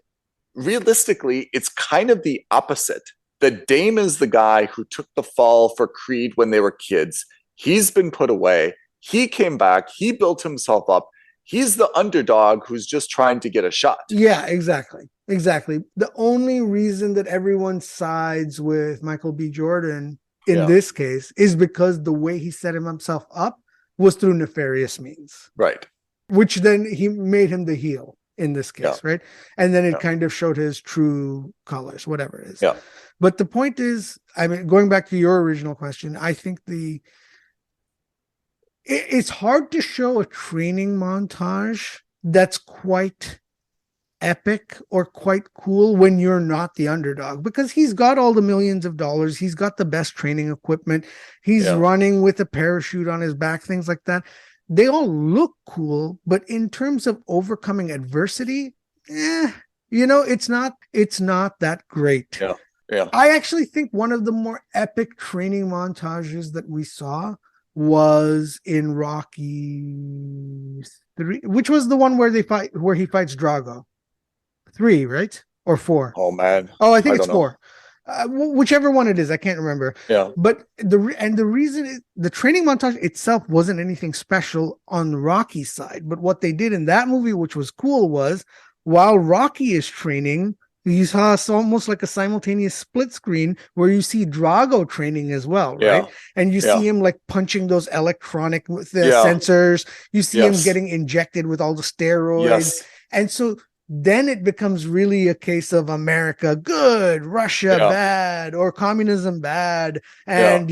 realistically, it's kind of the opposite. The Dame is the guy who took the fall for Creed when they were kids. He's been put away. He came back. He built himself up. He's the underdog who's just trying to get a shot. Yeah, exactly. The only reason that everyone sides with Michael B. Jordan in this case is because the way he set himself up was through nefarious means. Right. Which then he made him the heel in this case, right? And then it kind of showed his true colors, whatever it is. Yeah. But the point is, I mean, going back to your original question, I think it's hard to show a training montage that's quite epic or quite cool when you're not the underdog, because he's got all the millions of dollars. He's got the best training equipment. He's running with a parachute on his back, things like that. They all look cool, but in terms of overcoming adversity, it's not that great. Yeah. Yeah. I actually think one of the more epic training montages that we saw was in Rocky 3. Which was the one where he fights Drago? 3, right? Or 4? Oh man. Oh, I think it's don't know. 4. Whichever one it is, I can't remember. Yeah. But the reason the training montage itself wasn't anything special on Rocky's side. But what they did in that movie, which was cool, was while Rocky is training, you saw almost like a simultaneous split screen where you see Drago training as well, right? And you see him like punching those electronic sensors. You see him getting injected with all the steroids. And so then it becomes really a case of America good, Russia bad, or communism bad. And,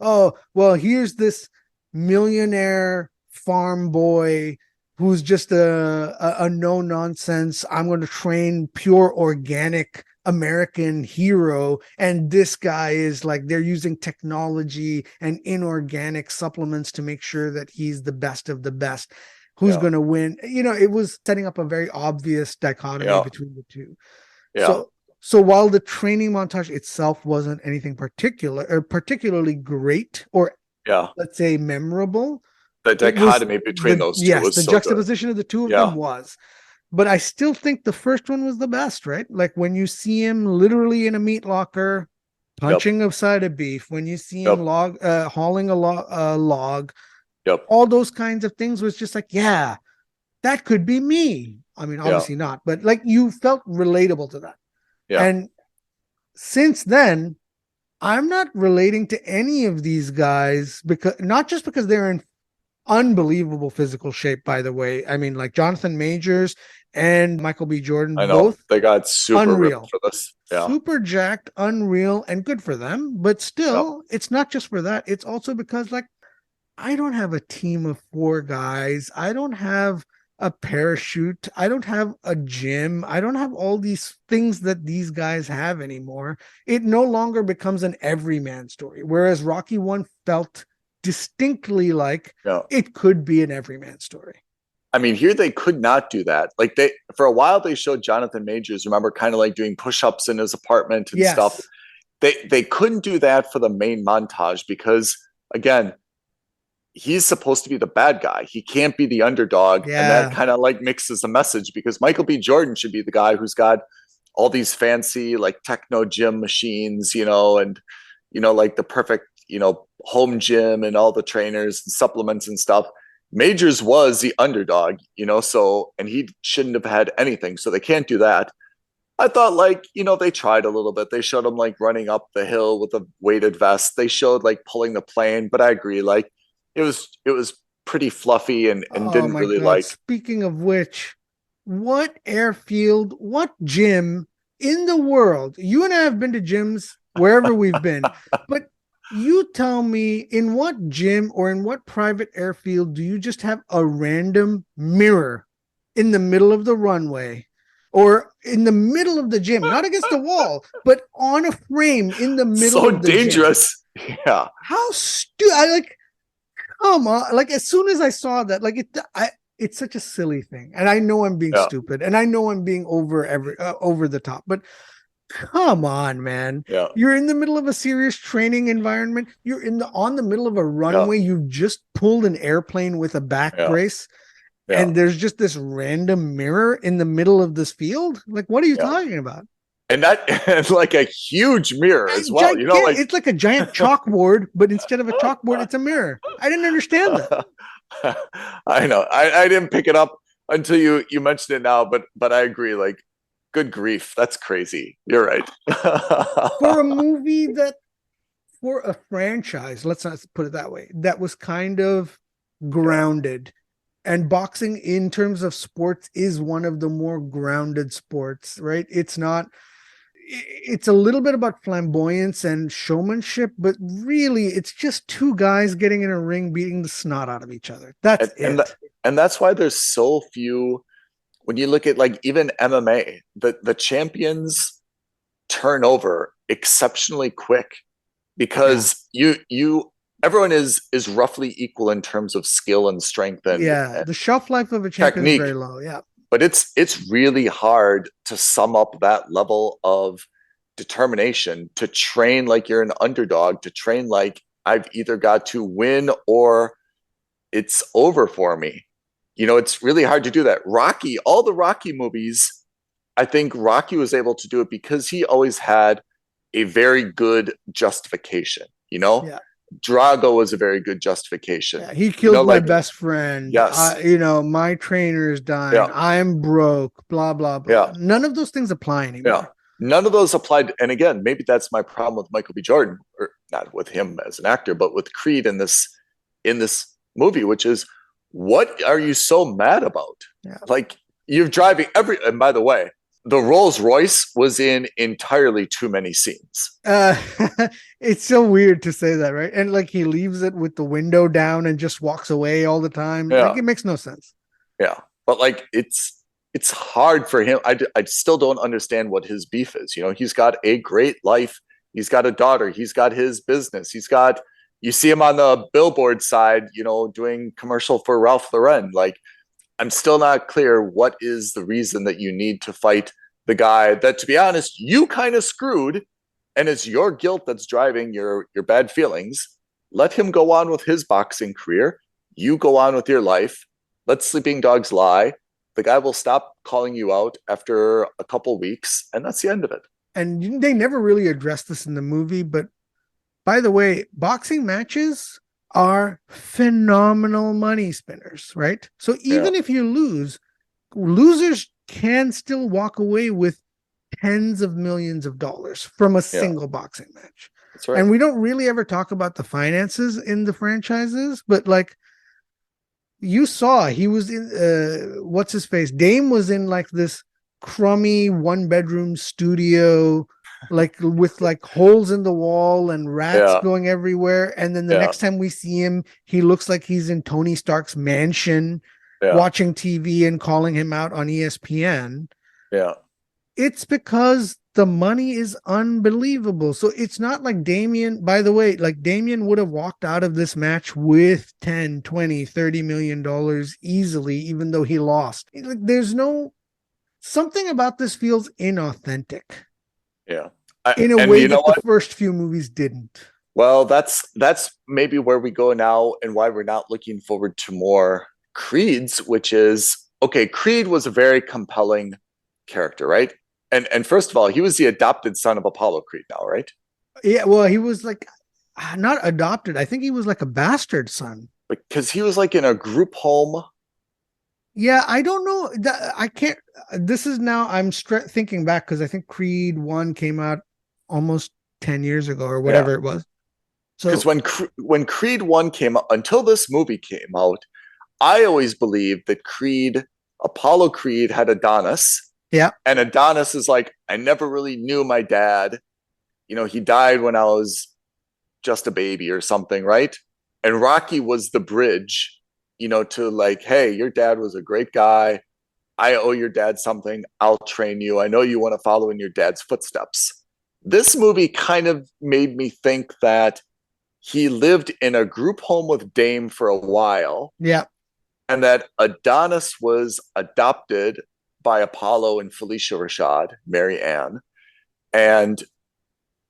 oh, well, here's this millionaire farm boy who's just a no nonsense. I'm going to train pure organic American hero. And this guy is like, they're using technology and inorganic supplements to make sure that he's the best of the best. Who's going to win? It was setting up a very obvious dichotomy between the two. So while the training montage itself wasn't anything particularly great or let's say memorable, the dichotomy between those two was the so juxtaposition good. of the two of them was. But I still think the first one was the best, right? Like when you see him literally in a meat locker punching a side of beef, when you see him hauling a log. All those kinds of things was just like, yeah, that could be me. I mean, obviously not, but like you felt relatable to that. And since then, I'm not relating to any of these guys not just because they're in unbelievable physical shape, by the way. I mean, like Jonathan Majors and Michael B. Jordan, both they got super unreal ripped for this. Super jacked, unreal, and good for them. But still, it's not just for that. It's also because like, I don't have a team of 4 guys. I don't have a parachute. I don't have a gym. I don't have all these things that these guys have anymore. It no longer becomes an everyman story. Whereas Rocky 1 felt distinctly like it could be an everyman story. I mean, here they could not do that. Like for a while, they showed Jonathan Majors, remember, kind of like doing push-ups in his apartment and stuff. They couldn't do that for the main montage because, again, he's supposed to be the bad guy. He can't be the underdog. And that kind of like mixes the message because Michael B. Jordan should be the guy who's got all these fancy like techno gym machines, and, like the perfect, home gym and all the trainers and supplements and stuff. Majors was the underdog, and he shouldn't have had anything. So they can't do that. I thought like, they tried a little bit. They showed him like running up the hill with a weighted vest. They showed like pulling the plane, but I agree. Like, it was pretty fluffy and didn't really like. Speaking of which, what airfield, what gym in the world? You and I have been to gyms wherever we've been, but you tell me in what gym or in what private airfield do you just have a random mirror in the middle of the runway or in the middle of the gym, not against the wall, but on a frame in the middle of the dangerous gym? Yeah. How stupid. Come on, like as soon as I saw that, like it's such a silly thing, and I know I'm being stupid, and I know I'm being over the top, but come on, man, you're in the middle of a serious training environment. You're on the middle of a runway. You've just pulled an airplane with a back brace, and there's just this random mirror in the middle of this field. Like, what are you talking about? And that like a huge mirror as well. Like it's like a giant chalkboard, but instead of a chalkboard, it's a mirror. I didn't understand that. I know. I didn't pick it up until you mentioned it now, but I agree. Like, good grief, that's crazy. You're right. For a movie for a franchise, let's not put it that way, that was kind of grounded. And boxing in terms of sports is one of the more grounded sports, right? It's a little bit about flamboyance and showmanship, but really it's just 2 guys getting in a ring, beating the snot out of each other. That's it. And that's why there's so few, when you look at like even MMA, the champions turn over exceptionally quick because everyone is roughly equal in terms of skill and strength and the shelf life of a champion technique is very low. But it's really hard to sum up that level of determination, to train like you're an underdog, to train like I've either got to win or it's over for me. It's really hard to do that. Rocky, all the Rocky movies, I think Rocky was able to do it because he always had a very good justification. Yeah. Drago was a very good justification. Yeah, he killed my best friend. Yes. My trainer is dying. Yeah. I'm broke. Blah blah blah. Yeah. None of those things apply anymore. Yeah. None of those applied. And again, maybe that's my problem with Michael B. Jordan, or not with him as an actor, but with Creed in this movie, which is, what are you so mad about? Yeah. Like, you're driving and by the way, the Rolls Royce was in entirely too many scenes. It's so weird to say that, right? And like, he leaves it with the window down and just walks away all the time. Yeah. Like, it makes no sense. Yeah. But like, it's hard for him. I still don't understand what his beef is. He's got a great life. He's got a daughter. He's got his business. You see him on the billboard side, doing commercial for Ralph Lauren. Like, I'm still not clear what is the reason that you need to fight the guy that, to be honest, you kind of screwed, and it's your guilt that's driving your bad feelings. Let him go on with his boxing career. You go on with your life. Let sleeping dogs lie. The guy will stop calling you out after a couple weeks, and that's the end of it. And they never really addressed this in the movie, but by the way, boxing matches are phenomenal money spinners, right? So even if you lose, losers can still walk away with tens of millions of dollars from a single boxing match. That's right. And we don't really ever talk about the finances in the franchises, but like, you saw, he was in what's his face? Dame was in like this crummy 1-bedroom studio, like with like holes in the wall and rats going everywhere. And then the next time we see him, he looks like he's in Tony Stark's mansion, watching TV and calling him out on ESPN. Yeah. It's because the money is unbelievable. So it's not like Damian, by the way, like Damian would have walked out of this match with 10, 20, 30 million dollars easily, even though he lost. Like, there's something about this feels inauthentic. Yeah. In a way that the first few movies didn't. Well, that's maybe where we go now, and why we're not looking forward to more Creeds, which is, okay, Creed was a very compelling character, right? And first of all, he was the adopted son of Apollo Creed now, right? Yeah, well, he was like, not adopted. I think he was like a bastard son. Because he was like in a group home. Yeah, I don't know. I can't. This is now, I'm thinking back, because I think Creed 1 came out almost 10 years ago or whatever it was. So, because when Creed 1 came out, until this movie came out, I always believed that Apollo Creed had Adonis. Yeah. And Adonis is like, I never really knew my dad. He died when I was just a baby or something, right? And Rocky was the bridge, to like, hey, your dad was a great guy. I owe your dad something. I'll train you. I know you want to follow in your dad's footsteps. This movie kind of made me think that he lived in a group home with Dame for a while. Yeah. And that Adonis was adopted by Apollo and Felicia Rashad, Mary Ann. And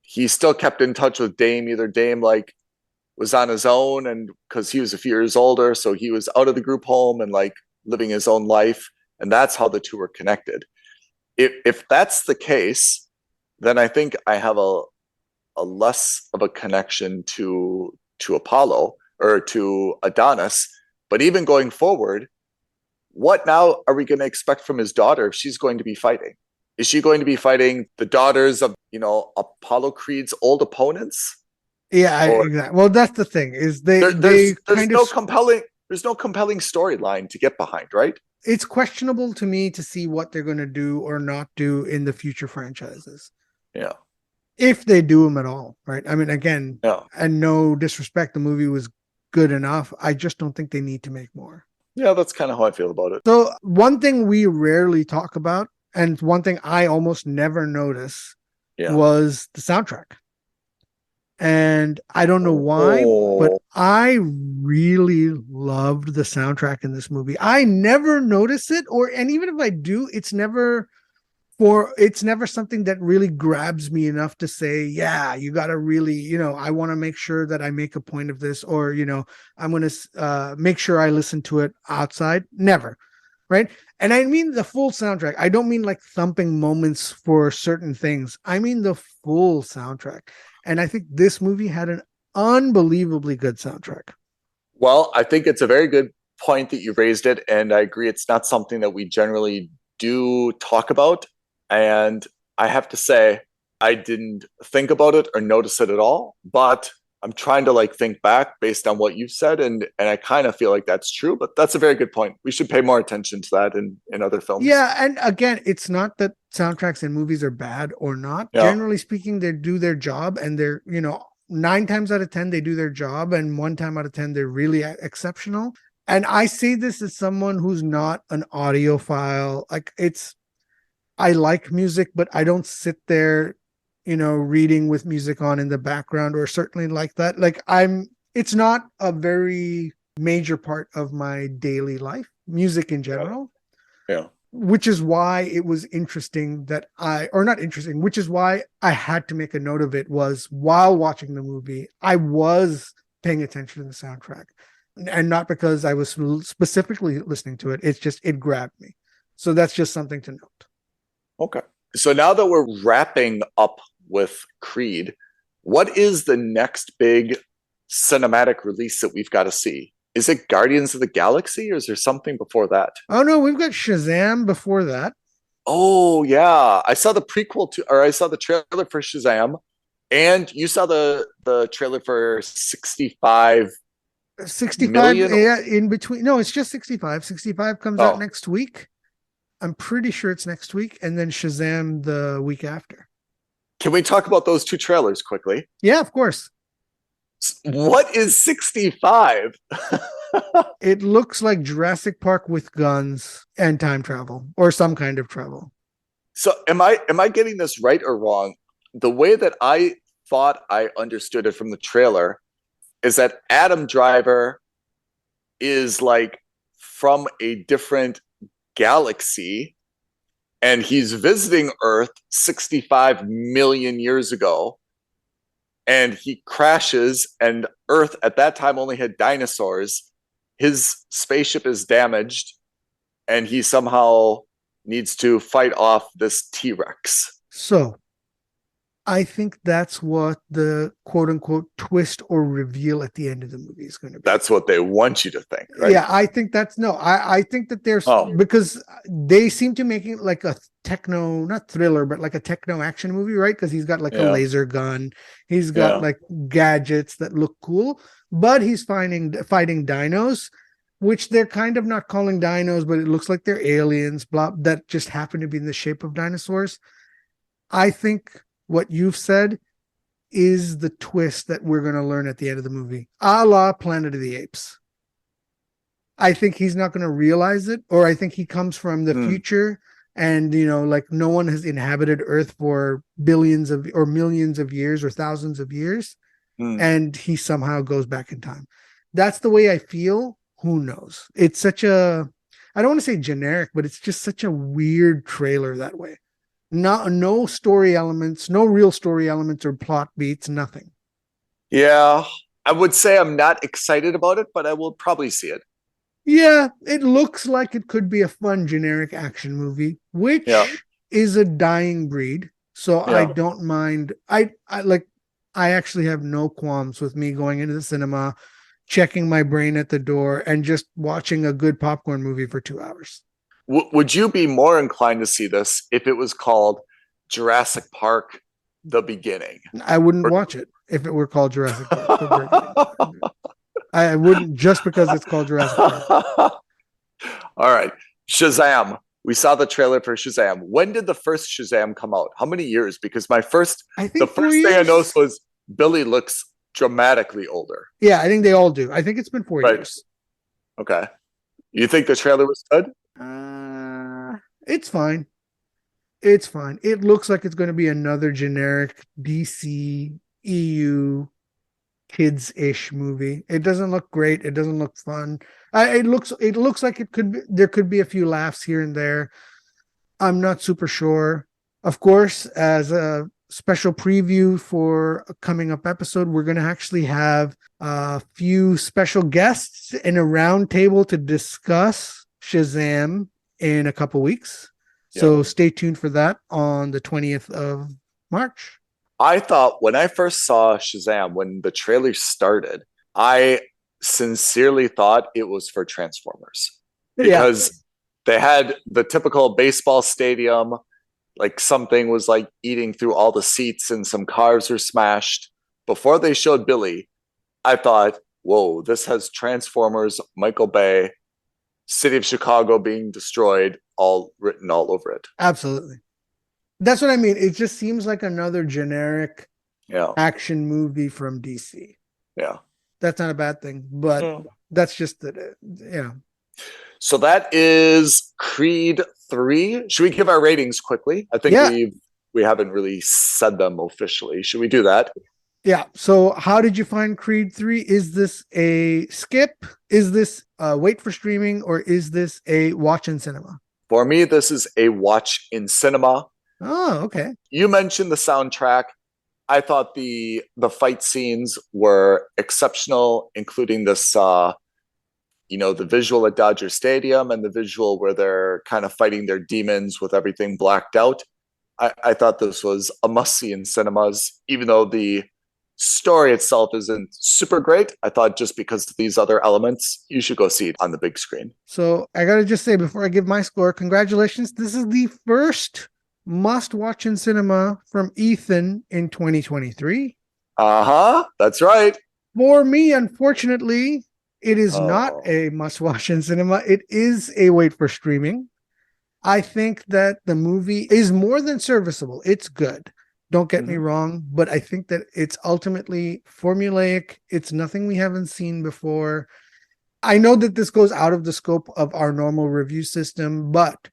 he still kept in touch with Dame. Either Dame like was on his own, and because he was a few years older, so he was out of the group home and like living his own life. And that's how the two were connected. If that's the case, then I think I have a less of a connection to Apollo or to Adonis. But even going forward, what now are we going to expect from his daughter if she's going to be fighting? Is she going to be fighting the daughters of, Apollo Creed's old opponents? Yeah, exactly. Well, that's the thing, is there's no compelling storyline to get behind, right? It's questionable to me to see what they're going to do or not do in the future franchises. Yeah. If they do them at all, right? I mean, again, and no disrespect, the movie was good enough. I just don't think they need to make more. Yeah, that's kind of how I feel about it. So one thing we rarely talk about, and one thing I almost never notice, was the soundtrack. And I don't know why, but I really loved the soundtrack in this movie. I never notice it, and even if I do, it's never it's never something that really grabs me enough to say, yeah, you got to really, I want to make sure that I make a point of this, or, I'm going to make sure I listen to it outside. Never. Right. And I mean the full soundtrack. I don't mean like thumping moments for certain things. I mean the full soundtrack. And I think this movie had an unbelievably good soundtrack. Well, I think it's a very good point that you raised it. And I agree, it's not something that we generally do talk about. And I have to say, I didn't think about it or notice it at all. But I'm trying to like think back based on what you've said, and I kind of feel like that's true, but that's a very good point. We should pay more attention to that in other films. Yeah, and again, it's not that soundtracks in movies are bad or not. Yeah. Generally speaking, they do their job, and they're, 9 times out of 10 they do their job, and 1 time out of 10 they're really exceptional. And I say this as someone who's not an audiophile. Like, I like music, but I don't sit there reading with music on in the background, or certainly like that. Like, it's not a very major part of my daily life, music in general. Yeah. Which is why it was interesting that which is why I had to make a note of it, was while watching the movie, I was paying attention to the soundtrack, and not because I was specifically listening to it. It's just, it grabbed me. So that's just something to note. Okay. So now that we're wrapping up with Creed, what is the next big cinematic release that we've got to see? Is it Guardians of the Galaxy, or is there something before that? Oh no, we've got Shazam before that. Oh yeah, I saw the I saw the trailer for Shazam, and you saw the trailer for 65 million? Yeah, in between. No, it's just 65. 65 comes out next week. I'm pretty sure it's next week, and then Shazam the week after. Can we talk about those 2 trailers quickly? Yeah, of course. What is 65? It looks like Jurassic Park with guns and time travel, or some kind of travel. So am I getting this right or wrong? The way that I thought I understood it from the trailer is that Adam Driver is like from a different galaxy, and he's visiting Earth 65 million years ago, and he crashes, and Earth at that time only had dinosaurs. His spaceship is damaged, and he somehow needs to fight off this T-Rex. So I think that's what the quote unquote twist or reveal at the end of the movie is going to be. That's what they want you to think, right? Yeah, I think I think that there's, because they seem to make it like a techno, not thriller, but like a techno action movie, right? Because he's got like a laser gun. He's got like gadgets that look cool, but he's fighting dinos, which they're kind of not calling dinos, but it looks like they're aliens, that just happen to be in the shape of dinosaurs. I think what you've said is the twist that we're going to learn at the end of the movie, a la Planet of the Apes. I think he's not going to realize it, or I think he comes from the future, and like no one has inhabited Earth for billions of or millions of years or thousands of years, and he somehow goes back in time. That's the way I feel. Who knows? It's such a, I don't want to say generic, but it's just such a weird trailer that way. No story elements, no real story elements or plot beats, nothing. Yeah, I would say I'm not excited about it, but I will probably see it. Yeah, it looks like it could be a fun generic action movie, which is a dying breed. So I don't mind. I actually have no qualms with me going into the cinema, checking my brain at the door, and just watching a good popcorn movie for 2 hours. Would you be more inclined to see this if it was called Jurassic Park: The Beginning? I wouldn't watch it if it were called Jurassic Park. I wouldn't, just because it's called Jurassic Park. All right. Shazam. We saw the trailer for Shazam. When did the first Shazam come out? How many years? Because the first thing I noticed was Billy looks dramatically older. Yeah, I think they all do. I think it's been 4 years. Okay. You think the trailer was good? It's fine. It's fine. It looks like it's going to be another generic DC EU kids-ish movie. It doesn't look great. It doesn't look fun. It looks like there could be a few laughs here and there. I'm not super sure. Of course, as a special preview for a coming up episode, we're going to actually have a few special guests in a round table to discuss Shazam in a couple weeks. So stay tuned for that on the 20th of March. I thought when I first saw Shazam, when the trailer started, I sincerely thought it was for Transformers because they had the typical baseball stadium, like something was like eating through all the seats and some cars were smashed. Before they showed Billy, I thought, whoa, this has Transformers, Michael Bay, City of Chicago being destroyed, all written all over it. Absolutely. That's what I mean. It just seems like another generic action movie from DC. Yeah. That's not a bad thing, but that's just it. Yeah. So that is Creed 3. Should we give our ratings quickly? I think we haven't really said them officially. Should we do that? Yeah. So how did you find Creed 3? Is this a skip? Is this a wait for streaming? Or is this a watch in cinema? For me, this is a watch in cinema. Oh, okay. You mentioned the soundtrack. I thought the fight scenes were exceptional, including this, the visual at Dodger Stadium and the visual where they're kind of fighting their demons with everything blacked out. I thought this was a must-see in cinemas, even though the story itself isn't super great. I thought just because of these other elements, you should go see it on the big screen. So I got to just say, before I give my score, congratulations. This is the first must-watch in cinema from Ethan in 2023. That's right. For me, unfortunately, it is not a must-watch in cinema. It is a wait for streaming. I think that the movie is more than serviceable. It's good. Don't get me wrong, but I think that it's ultimately formulaic. It's nothing we haven't seen before. I know that this goes out of the scope of our normal review system, but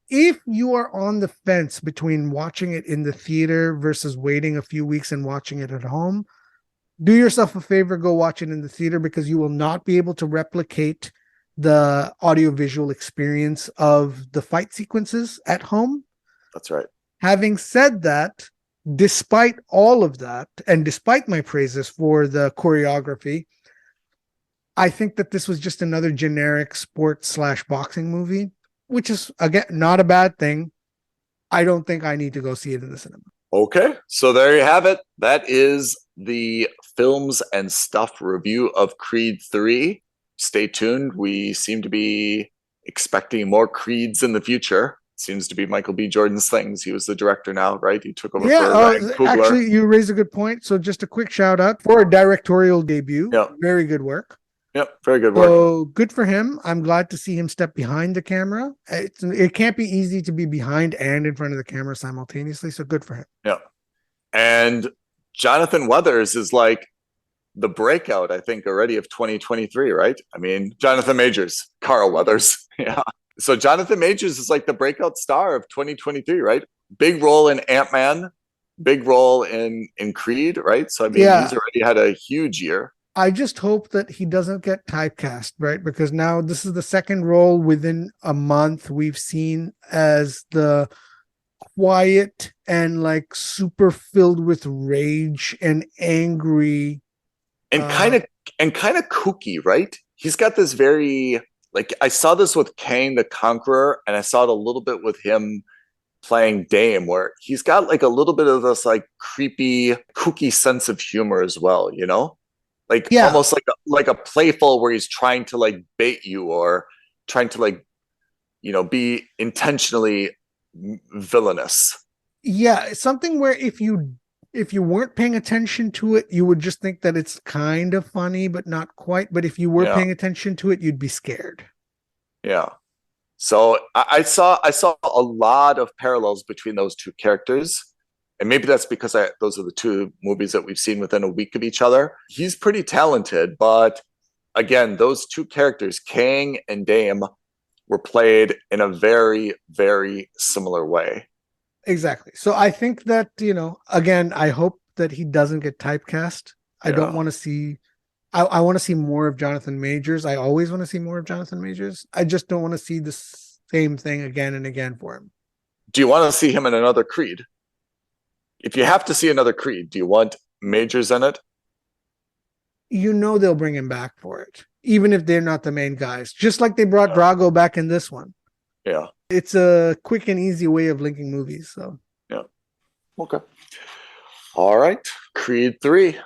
if you are on the fence between watching it in the theater versus waiting a few weeks and watching it at home, do yourself a favor, go watch it in the theater, because you will not be able to replicate the audiovisual experience of the fight sequences at home. That's right. Having said that, despite all of that, and despite my praises for the choreography, I think that this was just another generic sports/boxing movie, which is, again, not a bad thing. I don't think I need to go see it in the cinema. Okay, so there you have it. That is the Films and Stuff review of Creed 3. Stay tuned. We seem to be expecting more Creeds in the future. Seems to be Michael B. Jordan's things. He was the director now, right? He took over for Ryan Coogler. Actually, you raised a good point. So just a quick shout out for a directorial debut. Yep. Very good work. Yep, very good work. So good for him. I'm glad to see him step behind the camera. It can't be easy to be behind and in front of the camera simultaneously. So good for him. Yeah. And Jonathan Weathers is like the breakout, I think, already of 2023, right? I mean, Jonathan Majors, Carl Weathers. Yeah. So Jonathan Majors is like the breakout star of 2023, right? Big role in Ant-Man, big role in Creed, right? So I mean, he's already had a huge year. I just hope that he doesn't get typecast, right? Because now this is the second role within a month we've seen as the quiet and like super filled with rage and angry and kind of kooky, right? He's got this very, like, I saw this with Kang the Conqueror, and I saw it a little bit with him playing Dame, where he's got like a little bit of this like creepy, kooky sense of humor as well, you know? Like almost like a playful, where he's trying to like bait you or trying to like, be intentionally villainous. Yeah, something where if you weren't paying attention to it, you would just think that it's kind of funny, but not quite. But if you were paying attention to it, you'd be scared. Yeah. So I saw a lot of parallels between those two characters. And maybe that's because those are the two movies that we've seen within a week of each other. He's pretty talented, but again, those two characters, Kang and Dame, were played in a very, very similar way. Exactly. So I think that, again, I hope that he doesn't get typecast. I don't want to see, I want to see more of Jonathan Majors. I always want to see more of Jonathan Majors. I just don't want to see the same thing again and again for him. do you want to see him in another Creed? If you have to see another Creed, do you want Majors in it? You know they'll bring him back for it, even if they're not the main guys. Just like they brought Drago back in this one. Yeah. It's a quick and easy way of linking movies. So yeah. Okay. All right. Creed 3.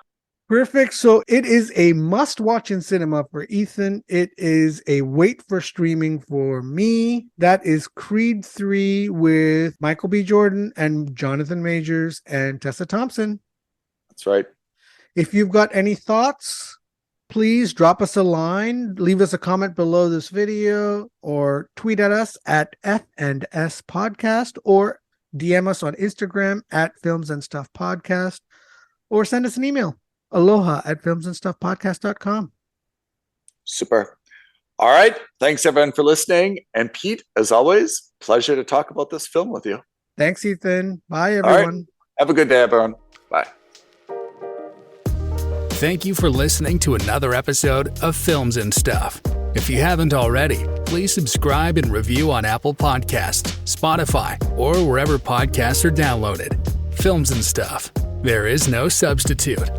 Perfect. So it is a must-watch in cinema for Ethan. It is a wait for streaming for me. That is Creed 3 with Michael B. Jordan and Jonathan Majors and Tessa Thompson. That's right. If you've got any thoughts, please drop us a line, leave us a comment below this video, or tweet at us at F&S Podcast, or DM us on Instagram at Films and Stuff Podcast, or send us an email. Aloha at filmsandstuffpodcast.com. Super. All right. Thanks, everyone, for listening. And Pete, as always, pleasure to talk about this film with you. Thanks, Ethan. Bye, everyone. All right. Have a good day, everyone. Bye. Thank you for listening to another episode of Films and Stuff. If you haven't already, please subscribe and review on Apple Podcasts, Spotify, or wherever podcasts are downloaded. Films and Stuff. There is no substitute.